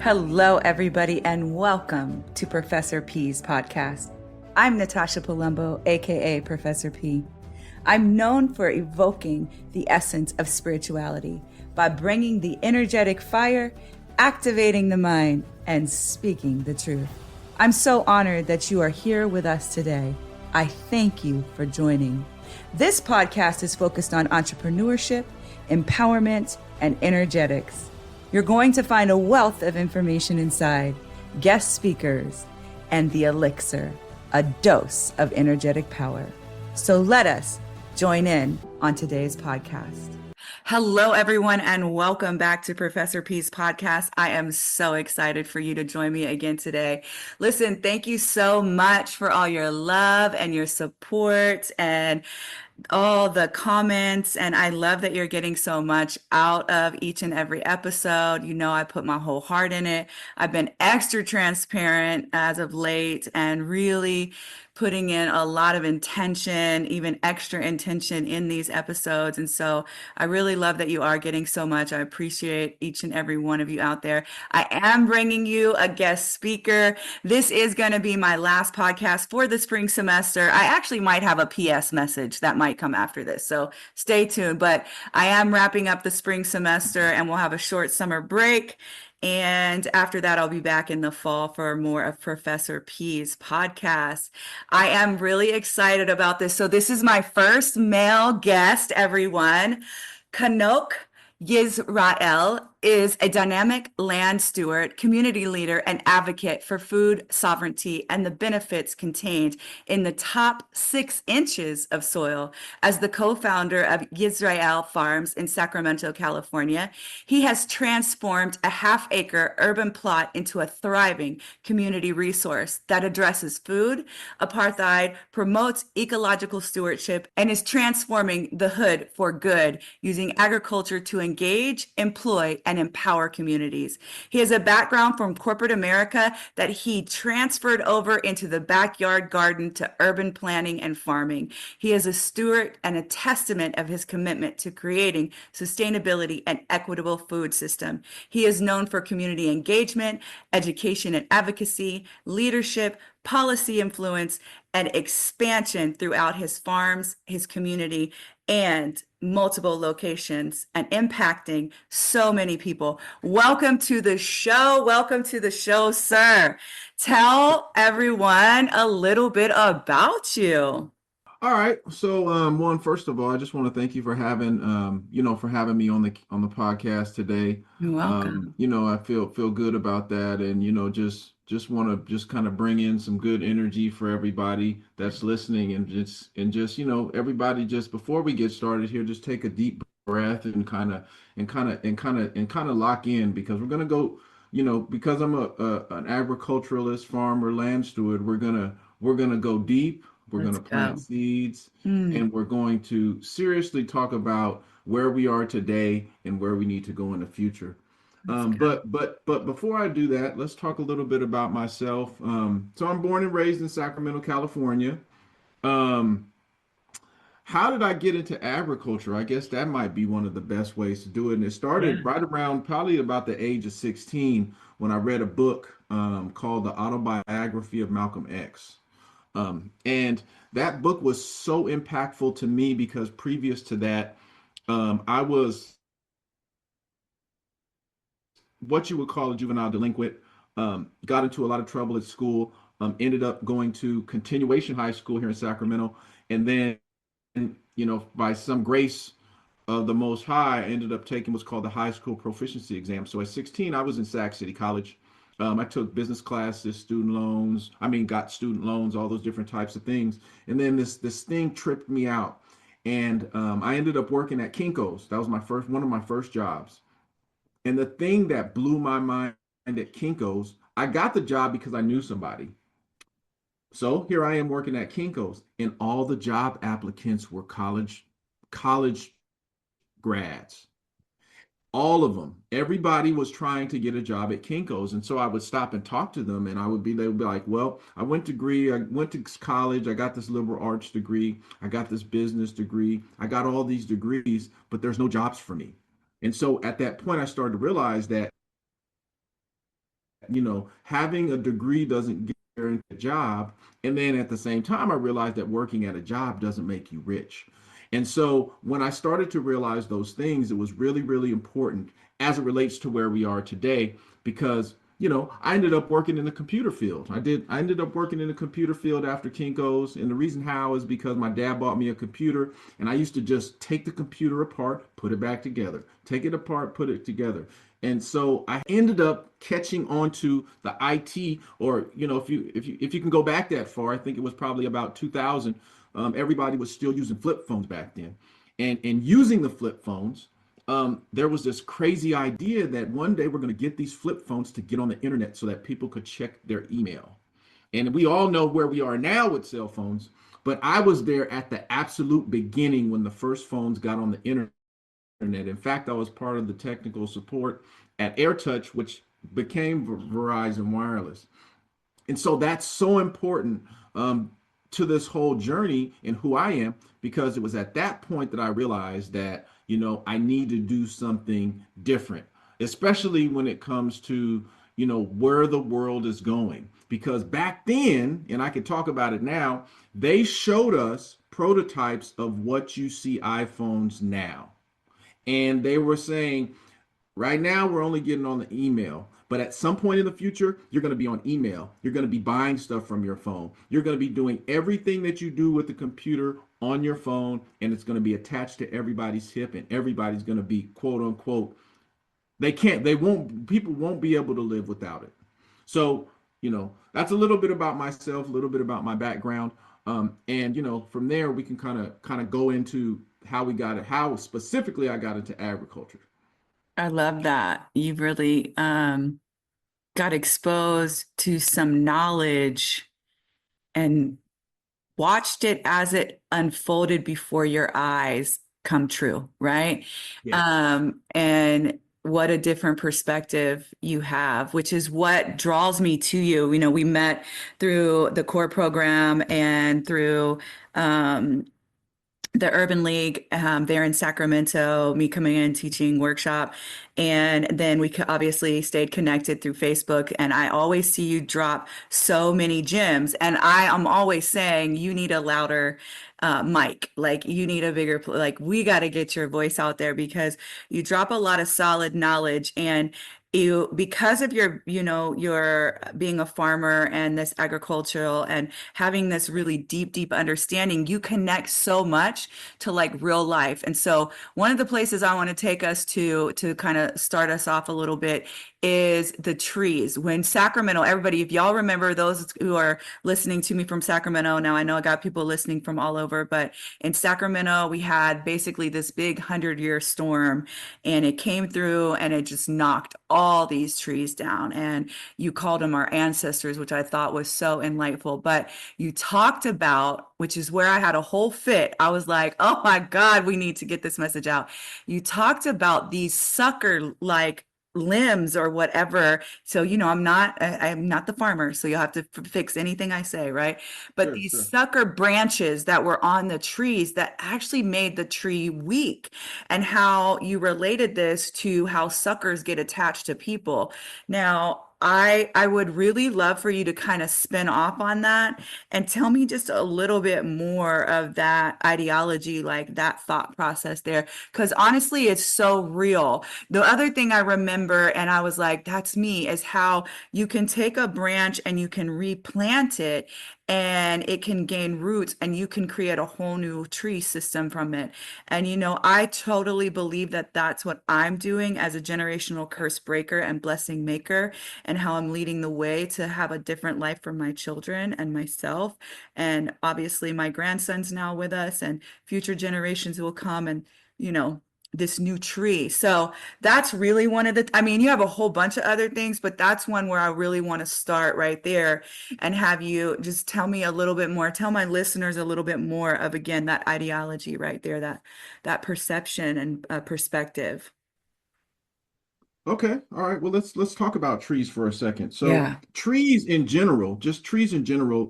Hello, everybody, and welcome to Professor P's podcast. I'm Natasha Palumbo, aka Professor P. I'm known for evoking the essence of spirituality by bringing the energetic fire, activating the mind, and speaking the truth. I'm so honored that you are here with us today. I thank you for joining. This podcast is focused on entrepreneurship, empowerment, and energetics. You're going to find a wealth of information inside, guest speakers, and the elixir, a dose of energetic power. So let us join in on today's podcast. Hello, everyone, and welcome back to Professor P's podcast. I am so excited for you to join me again today. Listen, thank you so much for all your love and your support and all the comments, and I love that you're getting so much out of each and every episode. You know, I put my whole heart in it. I've been extra transparent as of late and really putting in a lot of intention, even extra intention in these episodes. And so I really love that you are getting so much. I appreciate each and every one of you out there. I am bringing you a guest speaker. This is going to be my last podcast for the spring semester. I actually might have a PS message that might come after this, so stay tuned. But I am wrapping up the spring semester and we'll have a short summer break. And after that, I'll be back in the fall for more of Professor P's podcast. I am really excited about this. So this is my first male guest, everyone. Chanowk Yisrael is a dynamic land steward, community leader, and advocate for food sovereignty and the benefits contained in the top 6 inches of soil. As the co-founder of Yisreal Farms in Sacramento, California, he has transformed a half-acre urban plot into a thriving community resource that addresses food, apartheid, promotes ecological stewardship, and is transforming the hood for good using agriculture to engage, employ, and empower communities. He has a background from corporate America that he transferred over into the backyard garden to urban planning and farming. He is a steward and a testament of his commitment to creating sustainability and equitable food system. He is known for community engagement, education and advocacy, leadership, policy influence, and expansion throughout his farms, his community, and multiple locations, and impacting so many people. Welcome to the show. Welcome to the show, sir. Tell everyone a little bit about you. All right. So, one, first of all, I just want to thank you for having, for having me on the podcast today. You're welcome. I feel good about that, and just want to just kind of bring in some good energy for everybody that's listening, and just everybody, just before we get started here, just take a deep breath and kind of lock in, because we're gonna go, because I'm an agriculturalist, farmer, land steward. We're gonna go deep. We're going to plant seeds, and we're going to seriously talk about where we are today and where we need to go in the future. But before I do that, let's talk a little bit about myself. So I'm born and raised in Sacramento, California. How did I get into agriculture? I guess that might be one of the best ways to do it. And it started right around probably about the age of 16 when I read a book called The Autobiography of Malcolm X. And that book was so impactful to me because previous to that, I was what you would call a juvenile delinquent, got into a lot of trouble at school, ended up going to continuation high school here in Sacramento. And then, by some grace of the Most High, I ended up taking what's called the high school proficiency exam. So at 16, I was in Sac City College. I took business classes, got student loans, all those different types of things. And then this thing tripped me out. And I ended up working at Kinko's. That was one of my first jobs. And the thing that blew my mind at Kinko's, I got the job because I knew somebody. So here I am working at Kinko's, and all the job applicants were college grads. All of them, everybody was trying to get a job at Kinko's. And so I would stop and talk to them, and they would be like, well, I went to college, I got this liberal arts degree, I got this business degree, I got all these degrees, but there's no jobs for me. And so at that point, I started to realize that having a degree doesn't guarantee a job. And then at the same time, I realized that working at a job doesn't make you rich. And so when I started to realize those things, it was really, really important as it relates to where we are today, because I ended up working in the computer field. I ended up working in the computer field after Kinko's. And the reason how is because my dad bought me a computer, and I used to just take the computer apart, put it back together, take it apart, put it together. And so I ended up catching on to the IT, or if you can go back that far, I think it was probably about 2000. Everybody was still using flip phones back then, and using the flip phones. There was this crazy idea that one day we're going to get these flip phones to get on the internet so that people could check their email. And we all know where we are now with cell phones, but I was there at the absolute beginning when the first phones got on the internet. In fact, I was part of the technical support at AirTouch, which became Verizon Wireless. And so that's so important to this whole journey and who I am, because it was at that point that I realized that, I need to do something different, especially when it comes to, where the world is going. Because back then, and I can talk about it now, they showed us prototypes of what you see iPhones now. And they were saying, right now, we're only getting on the email. But at some point in the future, you're going to be on email. You're going to be buying stuff from your phone. You're going to be doing everything that you do with the computer on your phone, and it's going to be attached to everybody's hip, and everybody's going to be quote unquote, people won't be able to live without it. So, that's a little bit about myself, a little bit about my background. And from there we can kind of go into how specifically I got into agriculture. I love that. You've really got exposed to some knowledge and watched it as it unfolded before your eyes come true, right? Yes. And what a different perspective you have, which is what draws me to you. We met through the core program and through the Urban League there in Sacramento, me coming in teaching workshop. And then we obviously stayed connected through Facebook. And I always see you drop so many gems. And I am always saying, you need a louder mic. Like you need a bigger, like we got to get your voice out there because you drop a lot of solid knowledge. And you, because of your being a farmer and this agricultural and having this really deep understanding, you connect so much to like real life. And so one of the places I want to take us to kind of start us off a little bit is the trees. When Sacramento, everybody, if y'all remember, those who are listening to me from Sacramento, now I know I got people listening from all over, but in Sacramento, we had basically this big 100-year storm, and it came through and it just knocked all these trees down. And you called them our ancestors, which I thought was so enlightful. But you talked about, which is where I had a whole fit. I was like, oh my God, we need to get this message out. You talked about these sucker like limbs or whatever. So, I'm not the farmer, so you'll have to fix anything I say, right? But Sure, these sure. sucker branches that were on the trees that actually made the tree weak, and how you related this to how suckers get attached to people. Now, I would really love for you to kind of spin off on that and tell me just a little bit more of that ideology, like that thought process there, because honestly, it's so real. The other thing I remember, and I was like, that's me, is how you can take a branch and you can replant it and it can gain roots and you can create a whole new tree system from it. And, I totally believe that that's what I'm doing as a generational curse breaker and blessing maker, and how I'm leading the way to have a different life for my children and myself. And obviously, my grandson's now with us, and future generations will come, and, you know, this new tree. So that's really one of I mean, you have a whole bunch of other things, but that's one where I really want to start right there and have you just tell me a little bit more, tell my listeners a little bit more of, again, that ideology right there, that perception and perspective. Okay. All right. Well, let's talk about trees for a second. So Yeah. trees in general, just trees in general.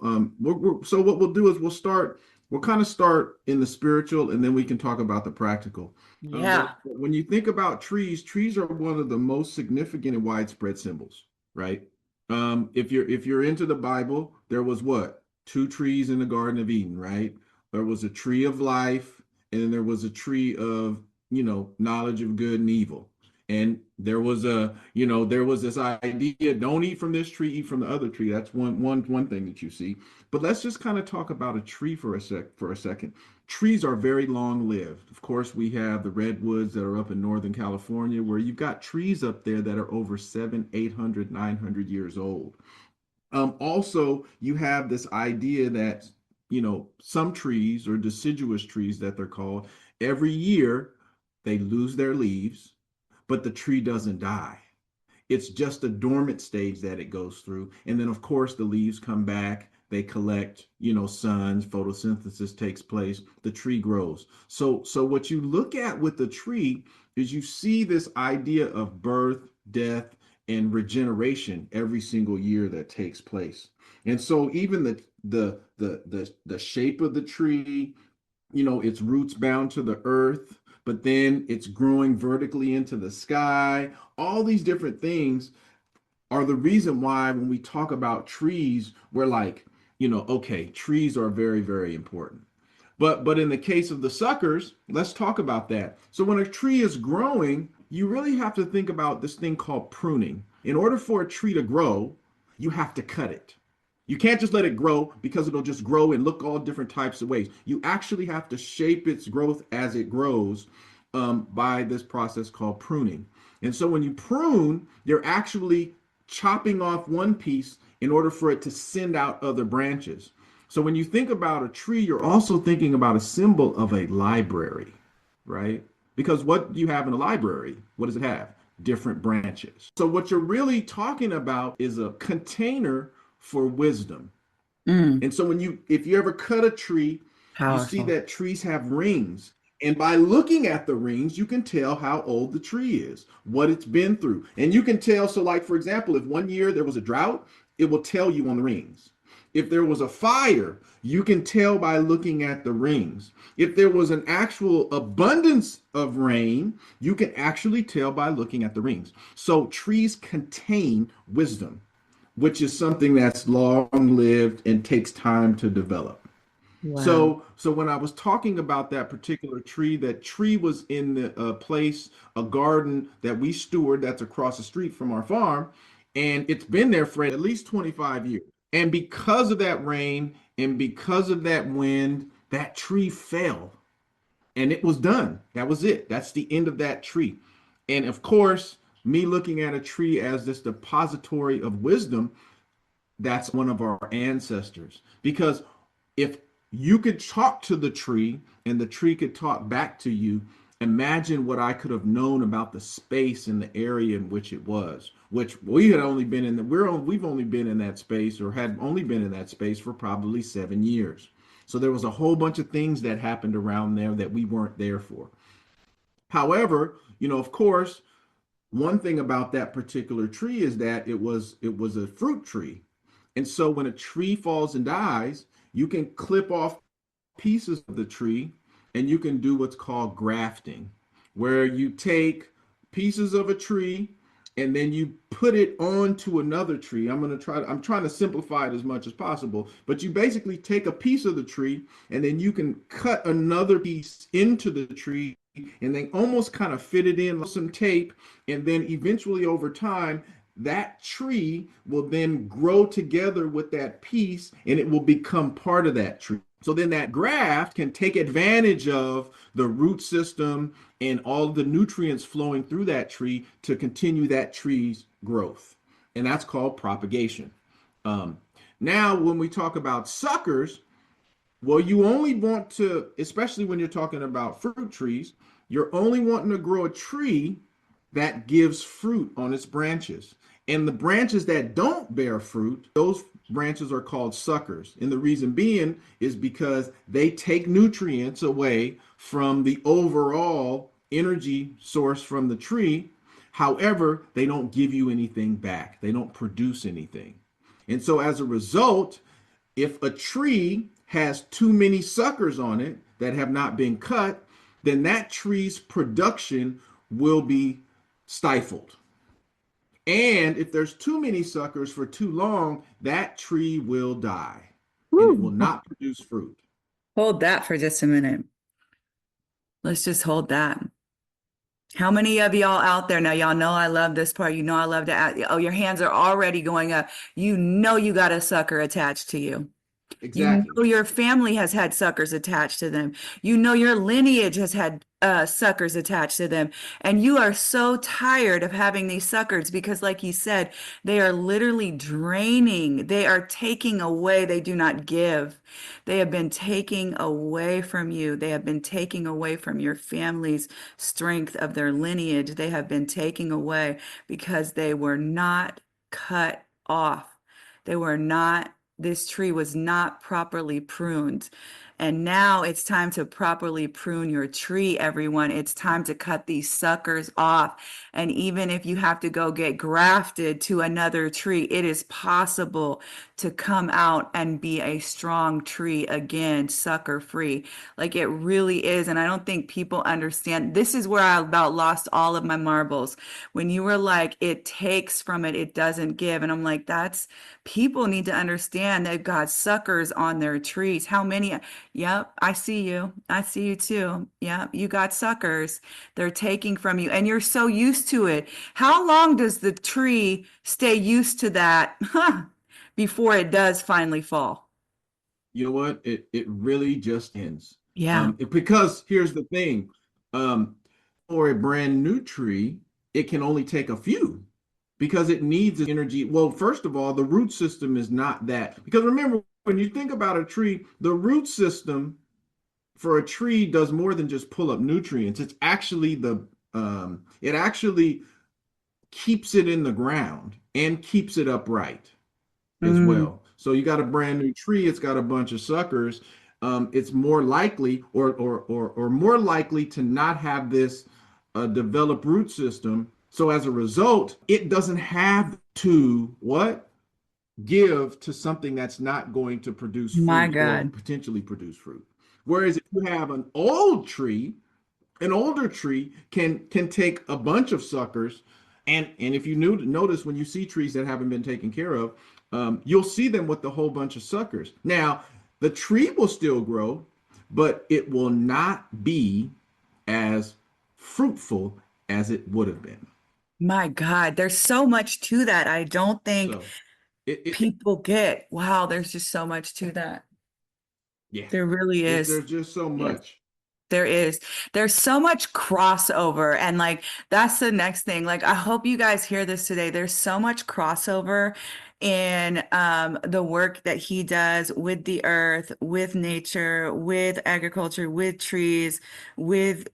So what we'll do is we'll kind of start in the spiritual, and then we can talk about the practical. But Yeah. when you think about trees, trees are one of the most significant and widespread symbols, right? If you're into the Bible, there was what? Two trees in the Garden of Eden, right? There was a tree of life, and then there was a tree of, knowledge of good and evil. And there was this idea, don't eat from this tree, eat from the other tree. That's one thing that you see. But let's just kind of talk about a tree for a second. Trees are very long lived. Of course, we have the redwoods that are up in Northern California, where you've got trees up there that are over 800, 900 years old. Also, you have this idea that, some trees, or deciduous trees that they're called, every year they lose their leaves, but the tree doesn't die. It's just a dormant stage that it goes through. And then, of course, the leaves come back, they collect, suns, photosynthesis takes place, the tree grows. So what you look at with the tree is you see this idea of birth, death, and regeneration every single year that takes place. And so even the shape of the tree, its roots bound to the earth, but then it's growing vertically into the sky. All these different things are the reason why when we talk about trees, we're like, okay, trees are very, very important. But in the case of the suckers, let's talk about that. So when a tree is growing, you really have to think about this thing called pruning. In order for a tree to grow, you have to cut it. You can't just let it grow because it'll just grow and look all different types of ways. You actually have to shape its growth as it grows by this process called pruning. And so when you prune, you're actually chopping off one piece in order for it to send out other branches. So when you think about a tree, you're also thinking about a symbol of a library, right? Because what do you have in a library? What does it have? Different branches. So what you're really talking about is a container for wisdom. Mm, And so if you ever cut a tree, you see powerful. that trees have rings. And by looking at the rings, you can tell how old the tree is, what it's been through. And you can tell, so like, for example, if one year there was a drought, it will tell you on the rings. If there was a fire, you can tell by looking at the rings. If there was an actual abundance of rain, you can actually tell by looking at the rings. So trees contain wisdom, which is something that's long lived and takes time to develop. Wow. So when I was talking about that particular tree, that tree was in the place, a garden that we steward that's across the street from our farm, and it's been there for at least 25 years. And because of that rain and because of that wind, that tree fell and it was done. That was it. That's the end of that tree. And of course, me looking at a tree as this depository of wisdom, that's one of our ancestors. Because if you could talk to the tree and the tree could talk back to you, imagine what I could have known about the space and the area in which it was, which we had only been in the, we've only been in that space, or had only been in that space for probably 7 years. So there was a whole bunch of things that happened around there that we weren't there for. However, of course, one thing about that particular tree is that it was a fruit tree. And so when a tree falls and dies, you can clip off pieces of the tree and you can do what's called grafting, where you take pieces of a tree and then you put it onto another tree. I'm trying to simplify it as much as possible, but you basically take a piece of the tree and then you can cut another piece into the tree and then almost kind of fit it in with some tape, and then eventually over time that tree will then grow together with that piece and it will become part of that tree. So then that graft can take advantage of the root system and all the nutrients flowing through that tree to continue that tree's growth. And that's called propagation. Um, Now, when we talk about suckers, well, you only want to, especially when you're talking about fruit trees, you're only wanting to grow a tree that gives fruit on its branches. And the branches that don't bear fruit, those branches are called suckers. And the reason being is because they take nutrients away from the overall energy source from the tree. However, they don't give you anything back, they don't produce anything. And so as a result, if a tree has too many suckers on it that have not been cut, then that tree's production will be stifled. And if there's too many suckers for too long, that tree will die and it will Woo. not produce fruit. Hold that for just a minute. Let's just hold that. How many of y'all out there now? Y'all know I love this part. You know I love to ask. Oh, your hands are already going up. You know you got a sucker attached to you. You Exactly. know your family has had suckers attached to them. You know your lineage has had suckers attached to them. And you are so tired of having these suckers because, like you said, they are literally draining. They are taking away. They do not give. They have been taking away from you. They have been taking away from your family's strength of their lineage. They have been taking away because they were not cut off. They were not this tree was not properly pruned. And now it's time to properly prune your tree, everyone. It's time to cut these suckers off. And even if you have to go get grafted to another tree, it is possible to come out and be a strong tree again, sucker free. Like it really is. And I don't think people understand. This is where I about lost all of my marbles. When you were like, it takes from it, it doesn't give. And I'm like, that's people need to understand they've got suckers on their trees. How many? Yep, I see you. I see you too. Yep, you got suckers. They're taking from you, and you're so used to it. How long does the tree stay used to that before it does finally fall? You know what? It really just ends. Yeah. Because here's the thing. For a brand new tree, it can only take a few because it needs energy. Well, first of all, the root system is not that. Because remember, when you think about a tree, the root system for a tree does more than just pull up nutrients. It's actually it actually keeps it in the ground and keeps it upright as Mm, well. So you got a brand new tree, it's got a bunch of suckers. It's more likely or more likely to not have this developed root system. So as a result, it doesn't have to what? Give to something that's not going to produce my fruit or God. potentially produce fruit. Whereas if you have an old tree, an older tree can take a bunch of suckers, and if you notice when you see trees that haven't been taken care of, you'll see them with the whole bunch of suckers. Now the tree will still grow, but it will not be as fruitful as it would have been. My God. There's so much to that. I don't think So it people get. Wow, there's just so much to that. yeah, There really is. there's just so Yes. much. There is. There's so much crossover. And like, that's the next thing. Like, I hope you guys hear this today. There's so much crossover in the work that he does with the earth, with nature, with agriculture, with trees, with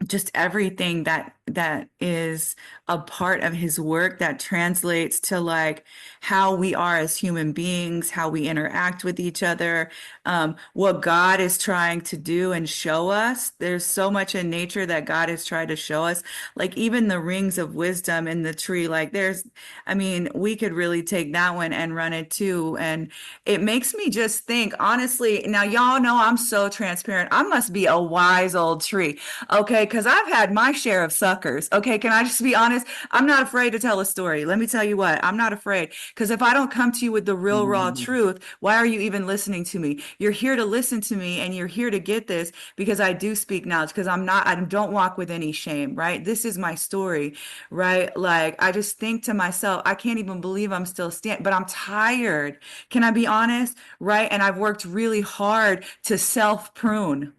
just everything that is a part of his work that translates to like how we are as human beings, how we interact with each other, what God is trying to do and show us. There's so much in nature that God is trying to show us, like even the rings of wisdom in the tree. Like I mean, we could really take that one and run it too. And it makes me just think, honestly, now y'all know I'm so transparent. I must be a wise old tree. Okay, because I've had my share of suckers. Okay, can I just be honest? I'm not afraid to tell a story. Let me tell you what, I'm not afraid. Because if I don't come to you with the real, raw Mhm. truth, why are you even listening to me? You're here to listen to me and you're here to get this because I do speak knowledge, because I don't walk with any shame, right? This is my story, right? Like, I just think to myself, I can't even believe I'm still standing, but I'm tired. Can I be honest? Right? And I've worked really hard to self prune.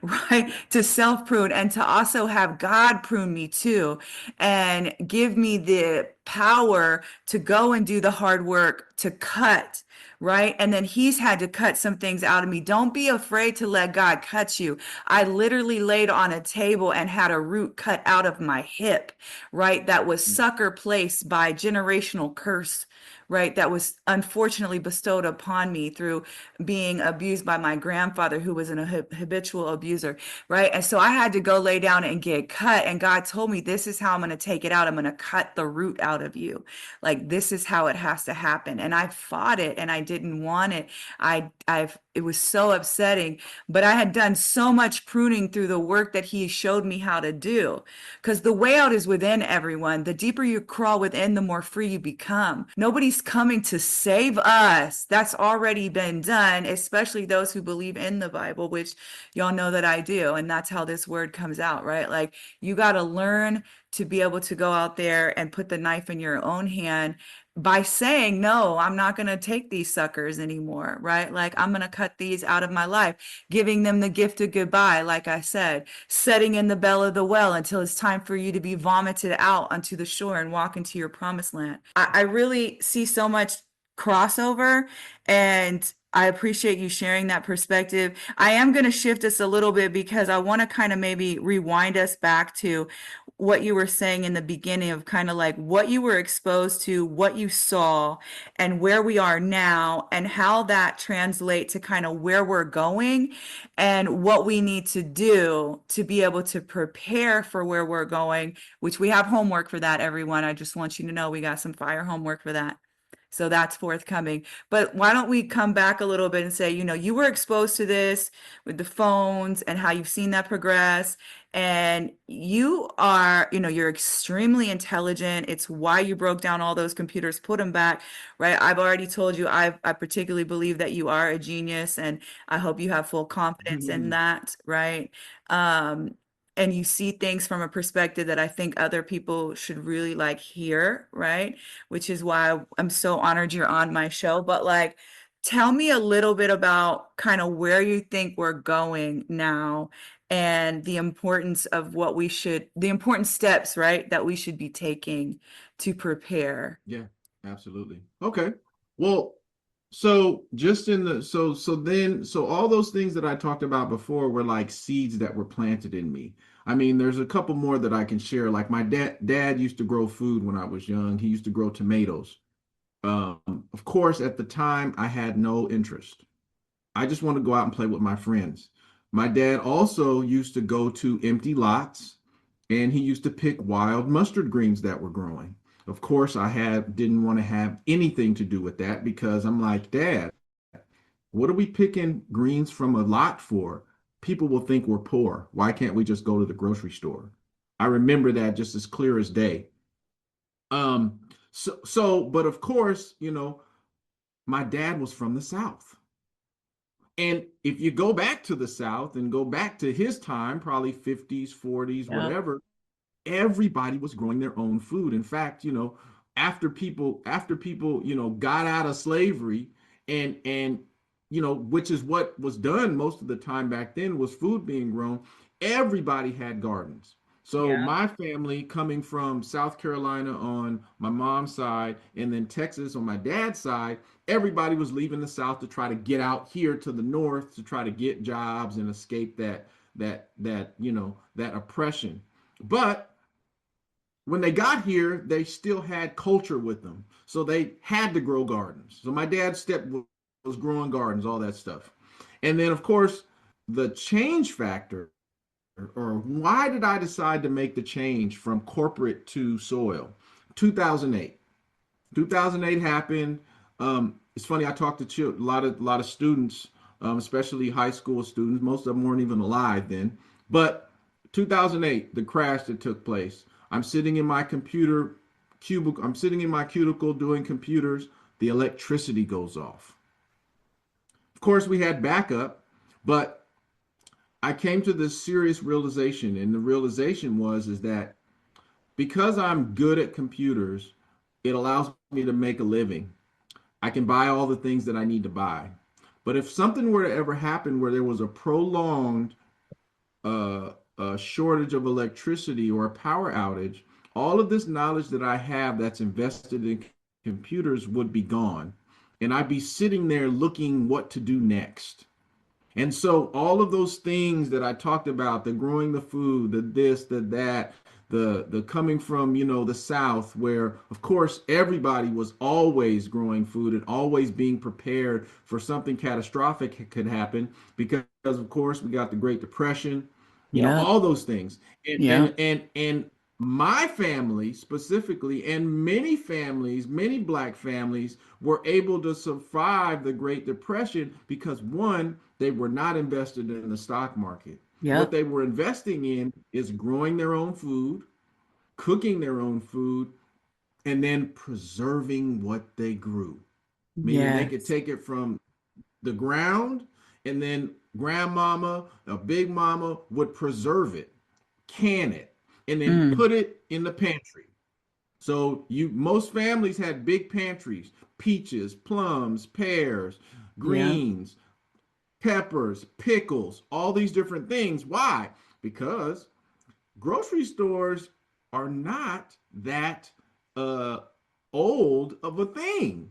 Right? To self prune and to also have God prune me too and give me the power to go and do the hard work to cut, right? And then he's had to cut some things out of me. Don't be afraid to let God cut you. I literally laid on a table and had a root cut out of my hip, right? That was sucker placed by generational curse, right? That was unfortunately bestowed upon me through being abused by my grandfather, who was an habitual abuser, right? And so I had to go lay down and get cut. And God told me, this is how I'm going to take it out. I'm going to cut the root out of you. Like, this is how it has to happen. And I fought it and I didn't want it. I've it was so upsetting, but I had done so much pruning through the work that he showed me how to do. Because the way out is within everyone. The deeper you crawl within, the more free you become. Nobody's coming to save us. That's already been done, especially those who believe in the Bible, which y'all know that I do. And that's how this word comes out, right? Like you got to learn to be able to go out there and put the knife in your own hand by saying, no, I'm not going to take these suckers anymore, right? Like, I'm going to cut these out of my life, giving them the gift of goodbye, like I said, setting in the bell of the well until it's time for you to be vomited out onto the shore and walk into your promised land. I really see so much crossover, and I appreciate you sharing that perspective. I am going to shift us a little bit because I want to kind of maybe rewind us back to what you were saying in the beginning of kind of like what you were exposed to, what you saw, and where we are now, and how that translates to kind of where we're going and what we need to do to be able to prepare for where we're going, which we have homework for that, everyone. I just want you to know we got some fire homework for that. So that's forthcoming. But why don't we come back a little bit and say, you were exposed to this with the phones and how you've seen that progress. And you are, you're extremely intelligent. It's why you broke down all those computers, put them back, right? I've already told you, I particularly believe that you are a genius, and I hope you have full confidence in that, right? And you see things from a perspective that I think other people should really like hear, right? Which is why I'm so honored you're on my show. But like, tell me a little bit about kind of where you think we're going now and the importance of the important steps, right, that we should be taking to prepare. Yeah, absolutely. Okay. Well, so just in the so all those things that I talked about before were like seeds that were planted in me. I mean, there's a couple more that I can share. Like my dad used to grow food when I was young. He used to grow tomatoes. Of course, at the time, I had no interest. I just want to go out and play with my friends. My dad also used to go to empty lots and he used to pick wild mustard greens that were growing. Of course, didn't want to have anything to do with that because I'm like, Dad, what are we picking greens from a lot for? People will think we're poor. Why can't we just go to the grocery store? I remember that just as clear as day. Um, but of course, my dad was from the South. And if you go back to the South and go back to his time, probably 50s, 40s, Yeah. whatever, everybody was growing their own food. In fact, after people, got out of slavery and which is what was done most of the time back then was food being grown, everybody had gardens. So Yeah. my family coming from South Carolina on my mom's side and then Texas on my dad's side, everybody was leaving the South to try to get out here to the North to try to get jobs and escape that oppression. But when they got here, they still had culture with them. So they had to grow gardens. So my dad's step was growing gardens, all that stuff. And then, of course, the change factor, or why did I decide to make the change from corporate to soil? 2008. 2008 happened. It's funny. I talked to a lot of students, especially high school students. Most of them weren't even alive then. But 2008, the crash that took place. I'm sitting in my computer cubicle. I'm sitting in my cuticle doing computers. The electricity goes off. Of course, we had backup, but I came to this serious realization, and the realization was is that because I'm good at computers, it allows me to make a living. I can buy all the things that I need to buy. But if something were to ever happen where there was a prolonged shortage of electricity or a power outage, all of this knowledge that I have that's invested in computers would be gone. And I'd be sitting there looking what to do next. And so all of those things that I talked about, the growing the food, the this, the that, the coming from, the South, where of course everybody was always growing food and always being prepared for something catastrophic could happen because of course we got the Great Depression, Yeah. all those things. And Yeah. and and and my family specifically, and many families, many Black families, were able to survive the Great Depression because one, they were not invested in the stock market. What Yep. they were investing in is growing their own food, cooking their own food, and then preserving what they grew. Meaning they could Yes. take it from the ground, and then grandmama, a big mama would preserve it, can it, and then Mm. put it in the pantry. So most families had big pantries, peaches, plums, pears, Yeah. greens, peppers, pickles, all these different things. Why? Because grocery stores are not that uh, old of a thing.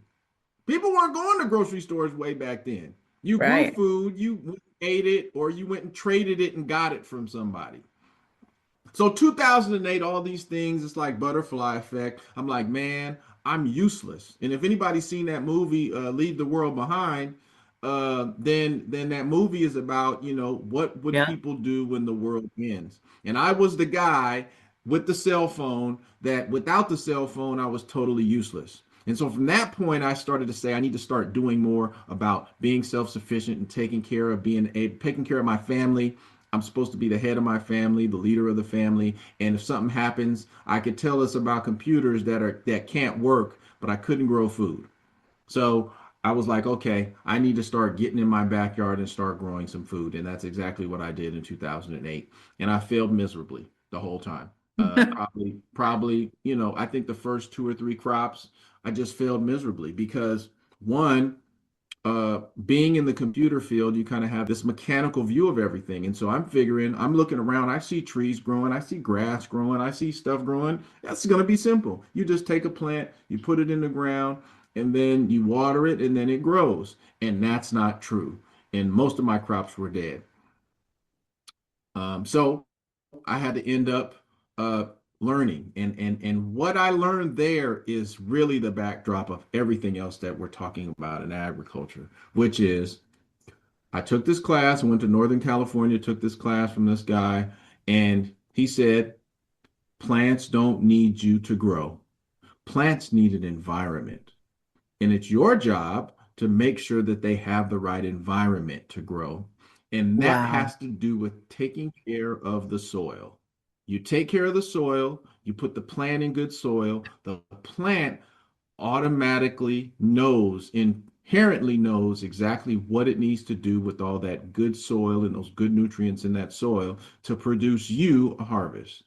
People weren't going to grocery stores way back then. You grew Right. food, you ate it, or you went and traded it and got it from somebody. So 2008, all these things, it's like butterfly effect. I'm like, man, I'm useless. And if anybody's seen that movie, Leave the World Behind, then that movie is about, what would Yeah. people do when the world ends? And I was the guy with the cell phone that without the cell phone, I was totally useless. And so from that point, I started to say I need to start doing more about being self-sufficient and taking care of my family. I'm supposed to be the head of my family, the leader of the family, and if something happens, I could tell us about computers that can't work, but I couldn't grow food. So I was like, okay, I need to start getting in my backyard and start growing some food, and that's exactly what I did in 2008. And I failed miserably the whole time. Probably, I think the first two or three crops, I just failed miserably because one, being in the computer field, you kind of have this mechanical view of everything. And so I'm looking around, I see trees growing, I see grass growing, I see stuff growing. That's going to be simple. You just take a plant, you put it in the ground, and then you water it, and then it grows. And that's not true. And most of my crops were dead. So I had to end up uh, learning. And what I learned there is really the backdrop of everything else that we're talking about in agriculture, which is I took this class, I went to Northern California, took this class from this guy, and he said, plants don't need you to grow. Plants need an environment. And it's your job to make sure that they have the right environment to grow. And that Wow. has to do with taking care of the soil. You take care of the soil, you put the plant in good soil, the plant automatically inherently knows exactly what it needs to do with all that good soil and those good nutrients in that soil to produce you a harvest.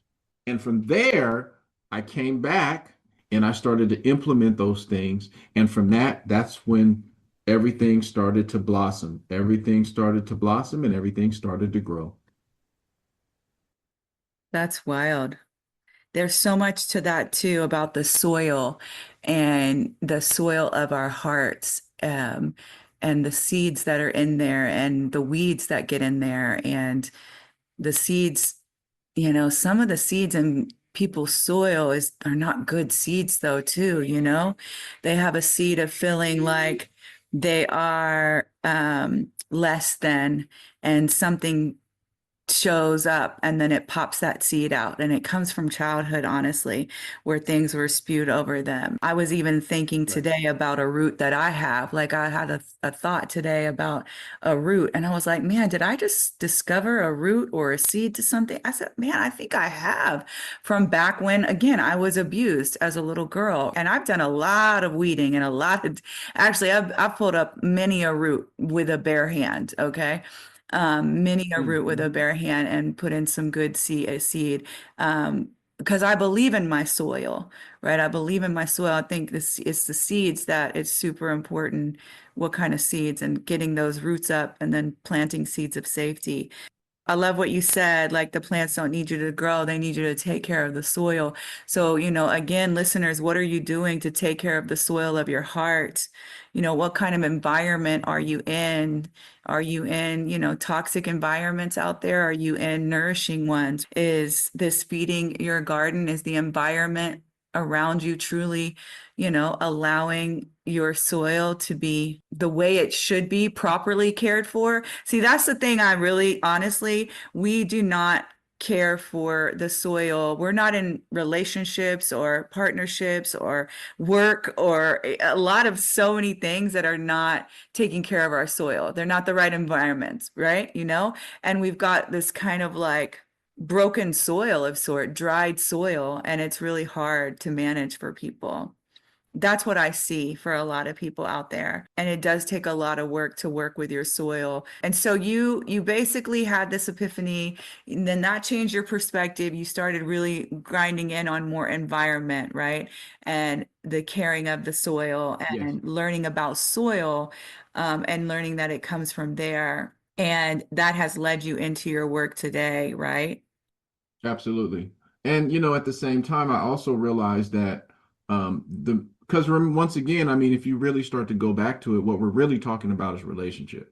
And from there, I came back and I started to implement those things. And from that's when everything started to blossom. Everything started to blossom and everything started to grow. That's wild. There's so much to that too about the soil and the soil of our hearts, and the seeds that are in there and the weeds that get in there and the seeds, some of the seeds in people's soil are not good seeds though too, They have a seed of feeling like they are less than, and something shows up and then it pops that seed out, and it comes from childhood, honestly, where things were spewed over them. I was even thinking Right. today about a root that I have. Like, I had a thought today about a root, and I was like, man, did I just discover a root or a seed to something? I said, man, I think I have, from back when, again, I was abused as a little girl. And I've done a lot of weeding and actually, I've pulled up many a root with a bare hand. Okay. Many a root with Mm-hmm. a bare hand and put in some good seed. Because I believe in my soil, right? I believe in my soil. I think this is the seeds that it's super important, what kind of seeds, and getting those roots up and then planting seeds of safety. I love what you said, like the plants don't need you to grow, they need you to take care of the soil. So, again, listeners, what are you doing to take care of the soil of your heart? What kind of environment are you in? Are you in, toxic environments out there? Are you in nourishing ones? Is this feeding your garden? Is the environment around you truly, allowing your soil to be the way it should be, properly cared for? See, that's the thing. I really, honestly, we do not care for the soil. We're not in relationships or partnerships or work or a lot of so many things that are not taking care of our soil. They're not the right environments, right? And we've got this kind of like broken soil of sort, dried soil, and it's really hard to manage for people. That's what I see for a lot of people out there. And it does take a lot of work to work with your soil. And so you basically had this epiphany, and then that changed your perspective. You started really grinding in on more environment, right? And the caring of the soil Yes, and learning about soil, and learning that it comes from there. And that has led you into your work today, right? absolutely. And at the same time, I also realized that the because once again, I mean, if you really start to go back to it, what we're really talking about is relationship.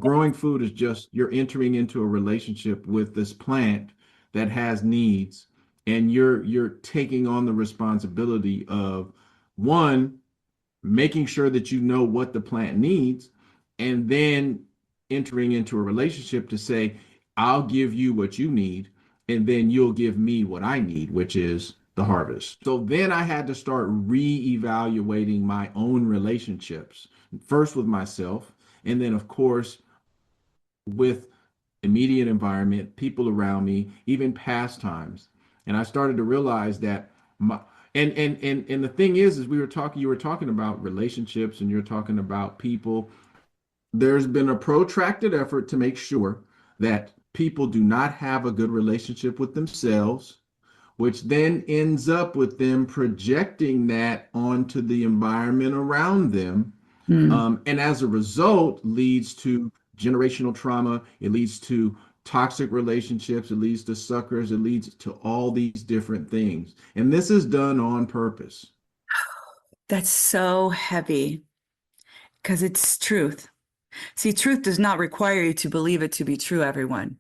Growing food is just you're entering into a relationship with this plant that has needs, and you're taking on the responsibility of one, making sure that you know what the plant needs, and then entering into a relationship to say, I'll give you what you need, and then you'll give me what I need, which is the harvest. So then I had to start re-evaluating my own relationships, first with myself, and then of course with immediate environment, people around me, even pastimes. And I started to realize that my and the thing is you were talking about relationships and you're talking about people. There's been a protracted effort to make sure that people do not have a good relationship with themselves, which then ends up with them projecting that onto the environment around them, Hmm. and as a result, leads to generational trauma. It leads to toxic relationships. It leads to suckers. It leads to all these different things. And this is done on purpose. That's so heavy because it's truth. See, truth does not require you to believe it to be true, everyone.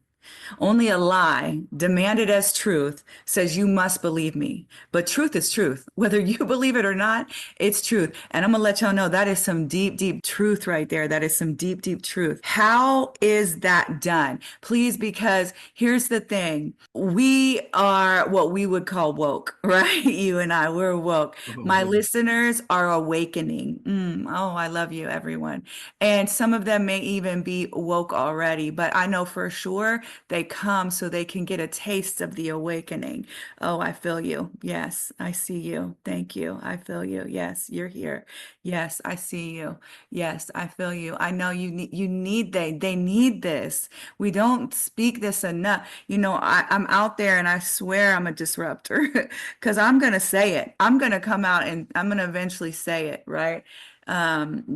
Only a lie, demanded as truth, says you must believe me. But truth is truth. Whether you believe it or not, it's truth. And I'm going to let y'all know that is some deep, deep truth right there. That is some deep, deep truth. How is that done? Please, because here's the thing. We are what we would call woke, right? You and I, we're woke. Oh, My man. listeners are awakening. Oh, I love you, everyone. And some of them may even be woke already, but I know for sure they come so they can get a taste of the awakening. Oh, I feel you. Yes, I see you. Thank you. I feel you. Yes, you're here. Yes, I see you. Yes, I feel you. I know they need this. We don't speak this enough. I'm out there and I swear I'm a disruptor because I'm gonna say it. I'm gonna come out and I'm gonna eventually say it, right?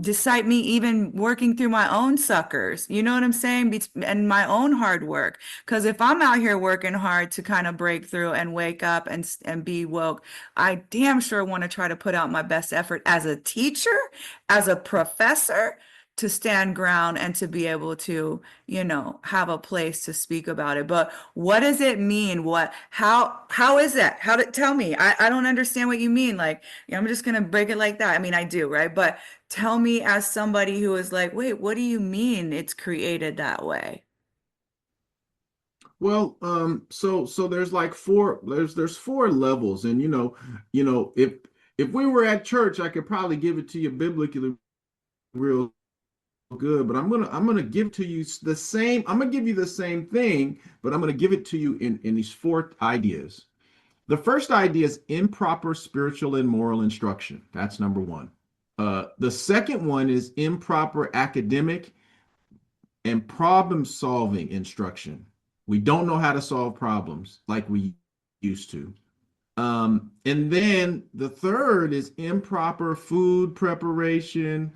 Despite me even working through my own suckers, you know what I'm saying? And my own hard work. Because if I'm out here working hard to kind of break through and wake up and be woke, I damn sure want to try to put out my best effort as a teacher, as a professor, to stand ground and to be able to, have a place to speak about it. But what does it mean? How is that? Tell me. I don't understand what you mean. Like, I'm just gonna break it like that. I mean, I do, right? But tell me as somebody who is like, wait, what do you mean it's created that way? Well, so there's like there's four levels, and if we were at church, I could probably give it to you biblically real good, but I'm gonna give to you the same. I'm gonna give you the same thing, but I'm gonna give it to you in these four ideas. The first idea is improper spiritual and moral instruction. That's number one. The second one is improper academic and problem solving instruction. We don't know how to solve problems like we used to. And then the third is improper food preparation,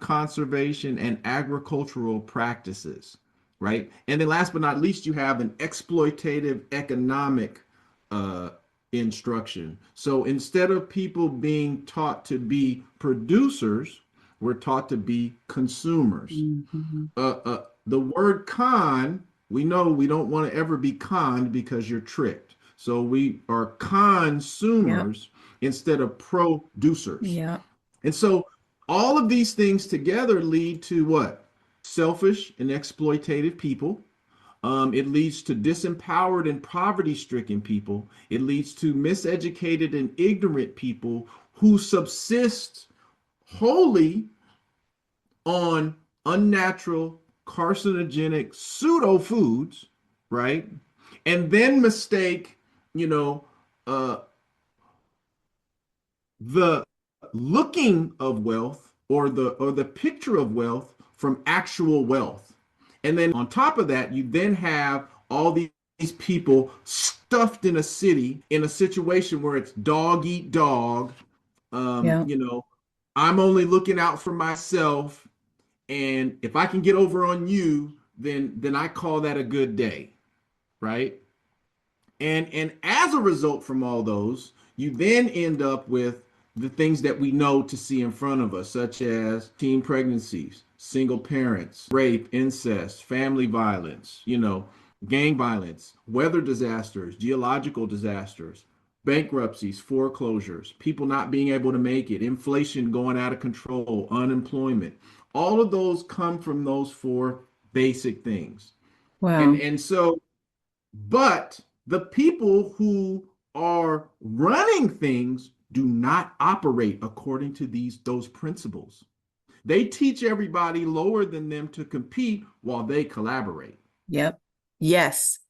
conservation, and agricultural practices, right? And then last but not least, you have an exploitative economic uh, instruction. So instead of people being taught to be producers, we're taught to be consumers. Mhm. The word con, we know we don't want to ever be conned because you're tricked. So we are Yep. consumers instead of producers. Yep. And so all of these things together lead to what? Selfish and exploitative people, It leads to disempowered and poverty-stricken people. It leads to miseducated and ignorant people who subsist wholly on unnatural, carcinogenic pseudo foods, right? And then mistake, you know, uh, the looking of wealth or the picture of wealth from actual wealth. And then on top of that, you then have all these people stuffed in a city in a situation where it's dog eat dog. Yeah. You know, I'm only looking out for myself, and if I can get over on you, then I call that a good day, right? And as a result from all those, you then end up with the things that we know to see in front of us, such as teen pregnancies, single parents, rape, incest, family violence, gang violence, weather disasters, geological disasters, bankruptcies, foreclosures, people not being able to make it, inflation going out of control, unemployment. All of those come from those four basic things. And Wow. and so but the people who are running things do not operate according to those principles. They teach everybody lower than them to compete while they collaborate. Yep. Yes.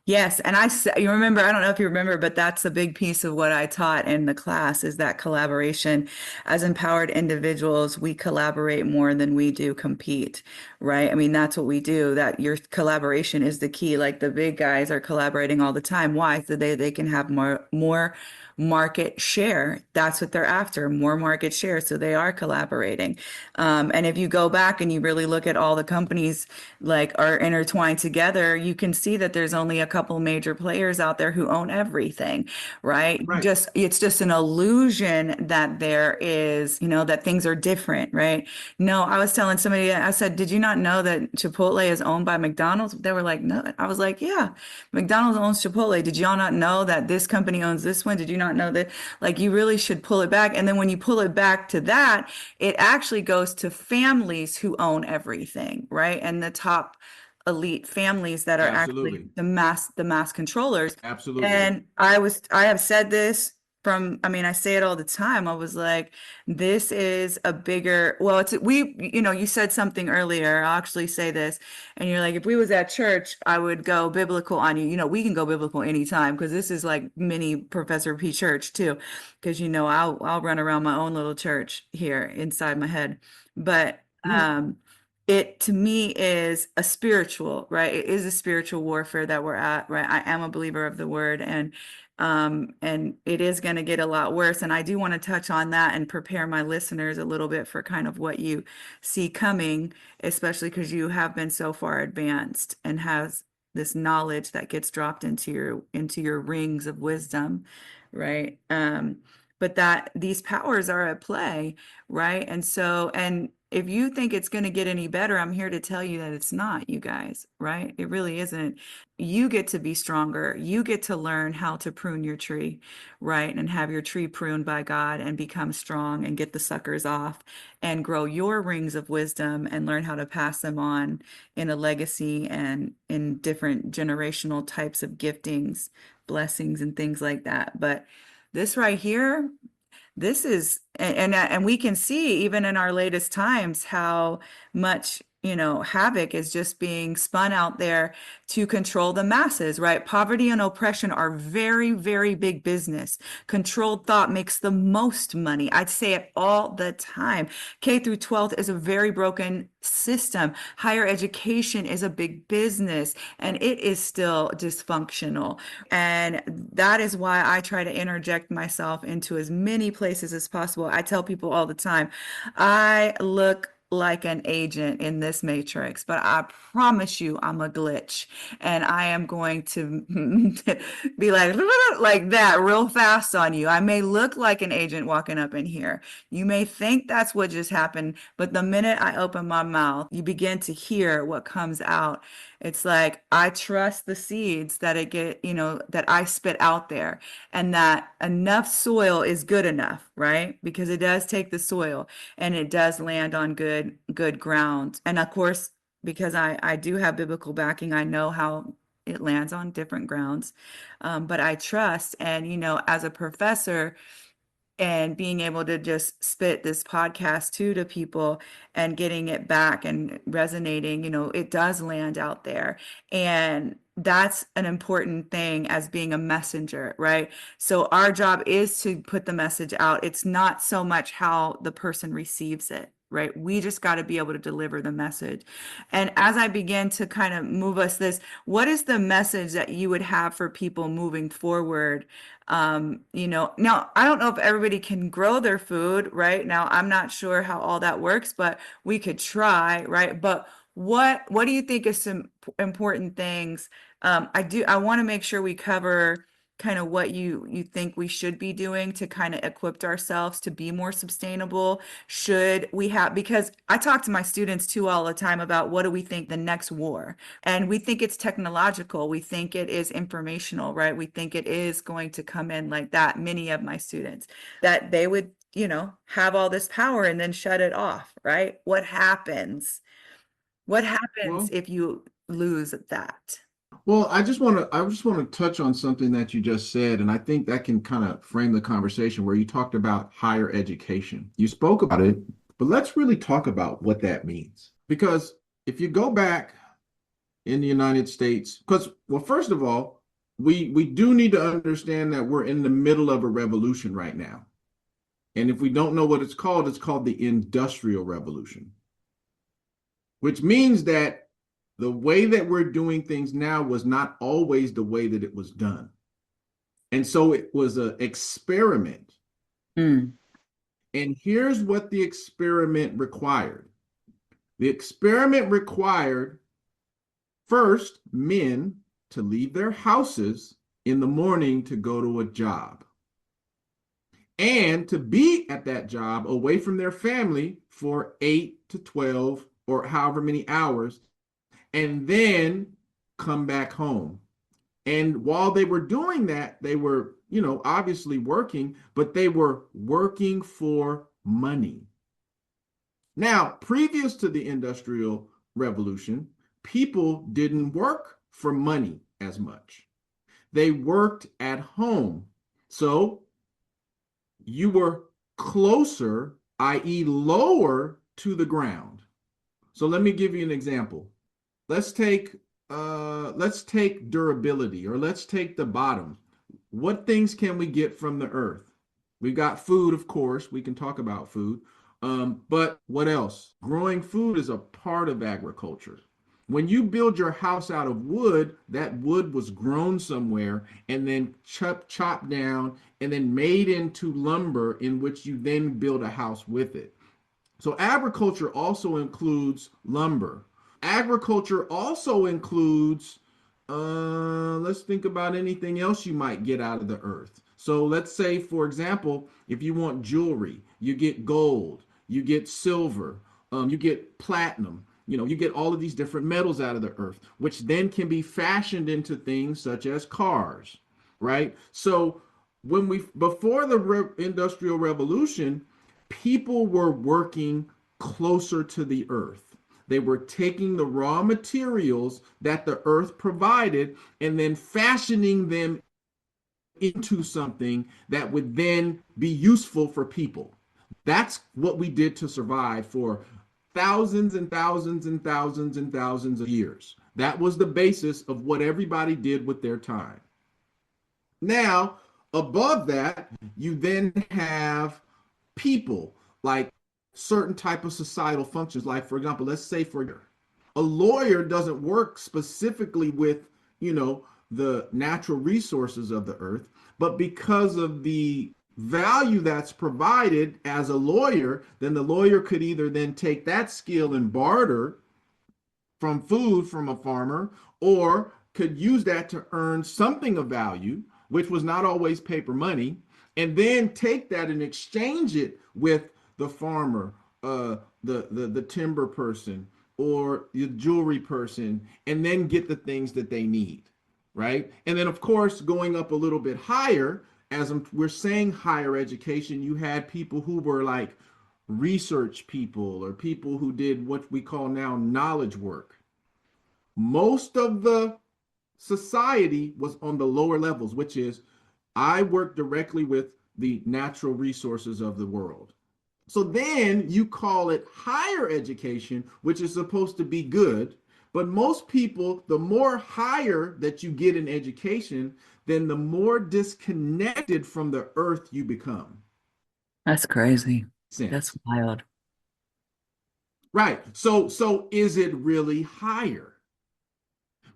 Yes, and you remember, I don't know if you remember, but that's a big piece of what I taught in the class is that collaboration. As empowered individuals, we collaborate more than we do compete, right? I mean, that's what we do. That your collaboration is the key. Like the big guys are collaborating all the time. Why? So they can have more market share. That's what they're after, more market share. So they are collaborating. And if you go back and you really look at all the companies like are intertwined together, you can see that there's only a couple major players out there who own everything, right? Right. Just it's just an illusion that there is, that things are different, right? No, I was telling somebody, I said, did you not know that Chipotle is owned by McDonald's? They were like, no. I was like, yeah, McDonald's owns Chipotle. Did y'all not know that this company owns this one? Did you not know that? Like, you really should pull it back. And then when you pull it back to that, it actually goes to families who own everything, right? And the top elite families that are actually Absolutely. the mass controllers. Absolutely. And I have said this from, I mean, I say it all the time. I was like, this is a bigger, well, you said something earlier. I'll actually say this. And you're like, if we was at church, I would go biblical on you. We can go biblical anytime because this is like mini Professor P church too. Because I'll run around my own little church here inside my head. But Mhm. it to me is a spiritual, right? It is a spiritual warfare that we're at, right? I am a believer of the word, and it is going to get a lot worse. And I do want to touch on that and prepare my listeners a little bit for kind of what you see coming, especially because you have been so far advanced and has this knowledge that gets dropped into your rings of wisdom, right? But that these powers are at play, right? And if you think it's going to get any better, I'm here to tell you that it's not, you guys, right? It really isn't. You get to be stronger. You get to learn how to prune your tree, right? And have your tree pruned by God and become strong and get the suckers off and grow your rings of wisdom and learn how to pass them on in a legacy and in different generational types of giftings, blessings, and things like that. But this right here, this is, and we can see even in our latest times how much, havoc is just being spun out there to control the masses, right? Poverty and oppression are very, very big business. Controlled thought makes the most money. I'd say it all the time. K through 12th is a very broken system. Higher education is a big business and it is still dysfunctional. And that is why I try to interject myself into as many places as possible. I tell people all the time, I look like an agent in this matrix, but I promise you I'm a glitch and I am going to be like that real fast on you. I may look like an agent walking up in here. You may think that's what just happened, but the minute I open my mouth, you begin to hear what comes out. It's like I trust the seeds that that I spit out there and that enough soil is good enough, right? Because it does take the soil and it does land on good ground. And of course, because I do have biblical backing. I know how it lands on different grounds. But I trust, and as a professor, and being able to just spit this podcast to people and getting it back and resonating, it does land out there. And that's an important thing as being a messenger, right? So our job is to put the message out. It's not so much how the person receives it, right? We just got to be able to deliver the message. And as I begin to kind of move us what is the message that you would have for people moving forward? Now I don't know if everybody can grow their food, right? Now I'm not sure how all that works, but we could try, right? But what do you think is some important things? I want to make sure we cover kind of what you think we should be doing to kind of equip ourselves to be more sustainable. Should we have, because I talk to my students too all the time about what do we think the next war, and we think it's technological. We think it is informational, right? We think it is going to come in like that. Many of my students that they would, have all this power and then shut it off, right? What happens? What happens Well, if you lose that? well, I just want to touch on something that you just said, and I think that can kind of frame the conversation where you talked about higher education. You spoke about it, but let's really talk about what that means. Because if you go back in the United States, because well, first of all, we do need to understand that we're in the middle of a revolution right now. And if we don't know what it's called the Industrial Revolution, which means that the way that we're doing things now was not always the way that it was done. And so it was an experiment. Mm. And here's what the experiment required. The experiment required first men to leave their houses in the morning to go to a job and to be at that job away from their family for 8 to 12 or however many hours, and then come back home. And while they were doing that, they were, obviously working, but they were working for money. Now, previous to the Industrial Revolution, people didn't work for money as much. They worked at home. So you were closer, i.e., lower to the ground. So let me give you an example. Let's take durability, or let's take the bottom. What things can we get from the earth? We've got food, of course. We can talk about food. But what else? Growing food is a part of agriculture. When you build your house out of wood, that wood was grown somewhere and then chopped down and then made into lumber, in which you then build a house with it. So agriculture also includes lumber. Agriculture also includes, let's think about anything else you might get out of the earth. So let's say, for example, if you want jewelry, you get gold, you get silver, you get platinum, you get all of these different metals out of the earth, which then can be fashioned into things such as cars, right? So before the Industrial Revolution, people were working closer to the earth. They were taking the raw materials that the earth provided and then fashioning them into something that would then be useful for people. That's what we did to survive for thousands and thousands and thousands and thousands of years. That was the basis of what everybody did with their time. Now, above that, you then have people, like certain type of societal functions. Like, for example, let's say for a lawyer doesn't work specifically with, the natural resources of the earth, but because of the value that's provided as a lawyer, then the lawyer could either then take that skill and barter from food from a farmer, or could use that to earn something of value, which was not always paper money, and then take that and exchange it with the farmer, the timber person, or the jewelry person, and then get the things that they need, right? And then, of course, going up a little bit higher, we're saying higher education, you had people who were like research people or people who did what we call now knowledge work. Most of the society was on the lower levels, which is I work directly with the natural resources of the world. So then you call it higher education, which is supposed to be good. But most people, the more higher that you get in education, then the more disconnected from the earth you become. That's crazy. That's Sense. wild. Right. So is it really higher?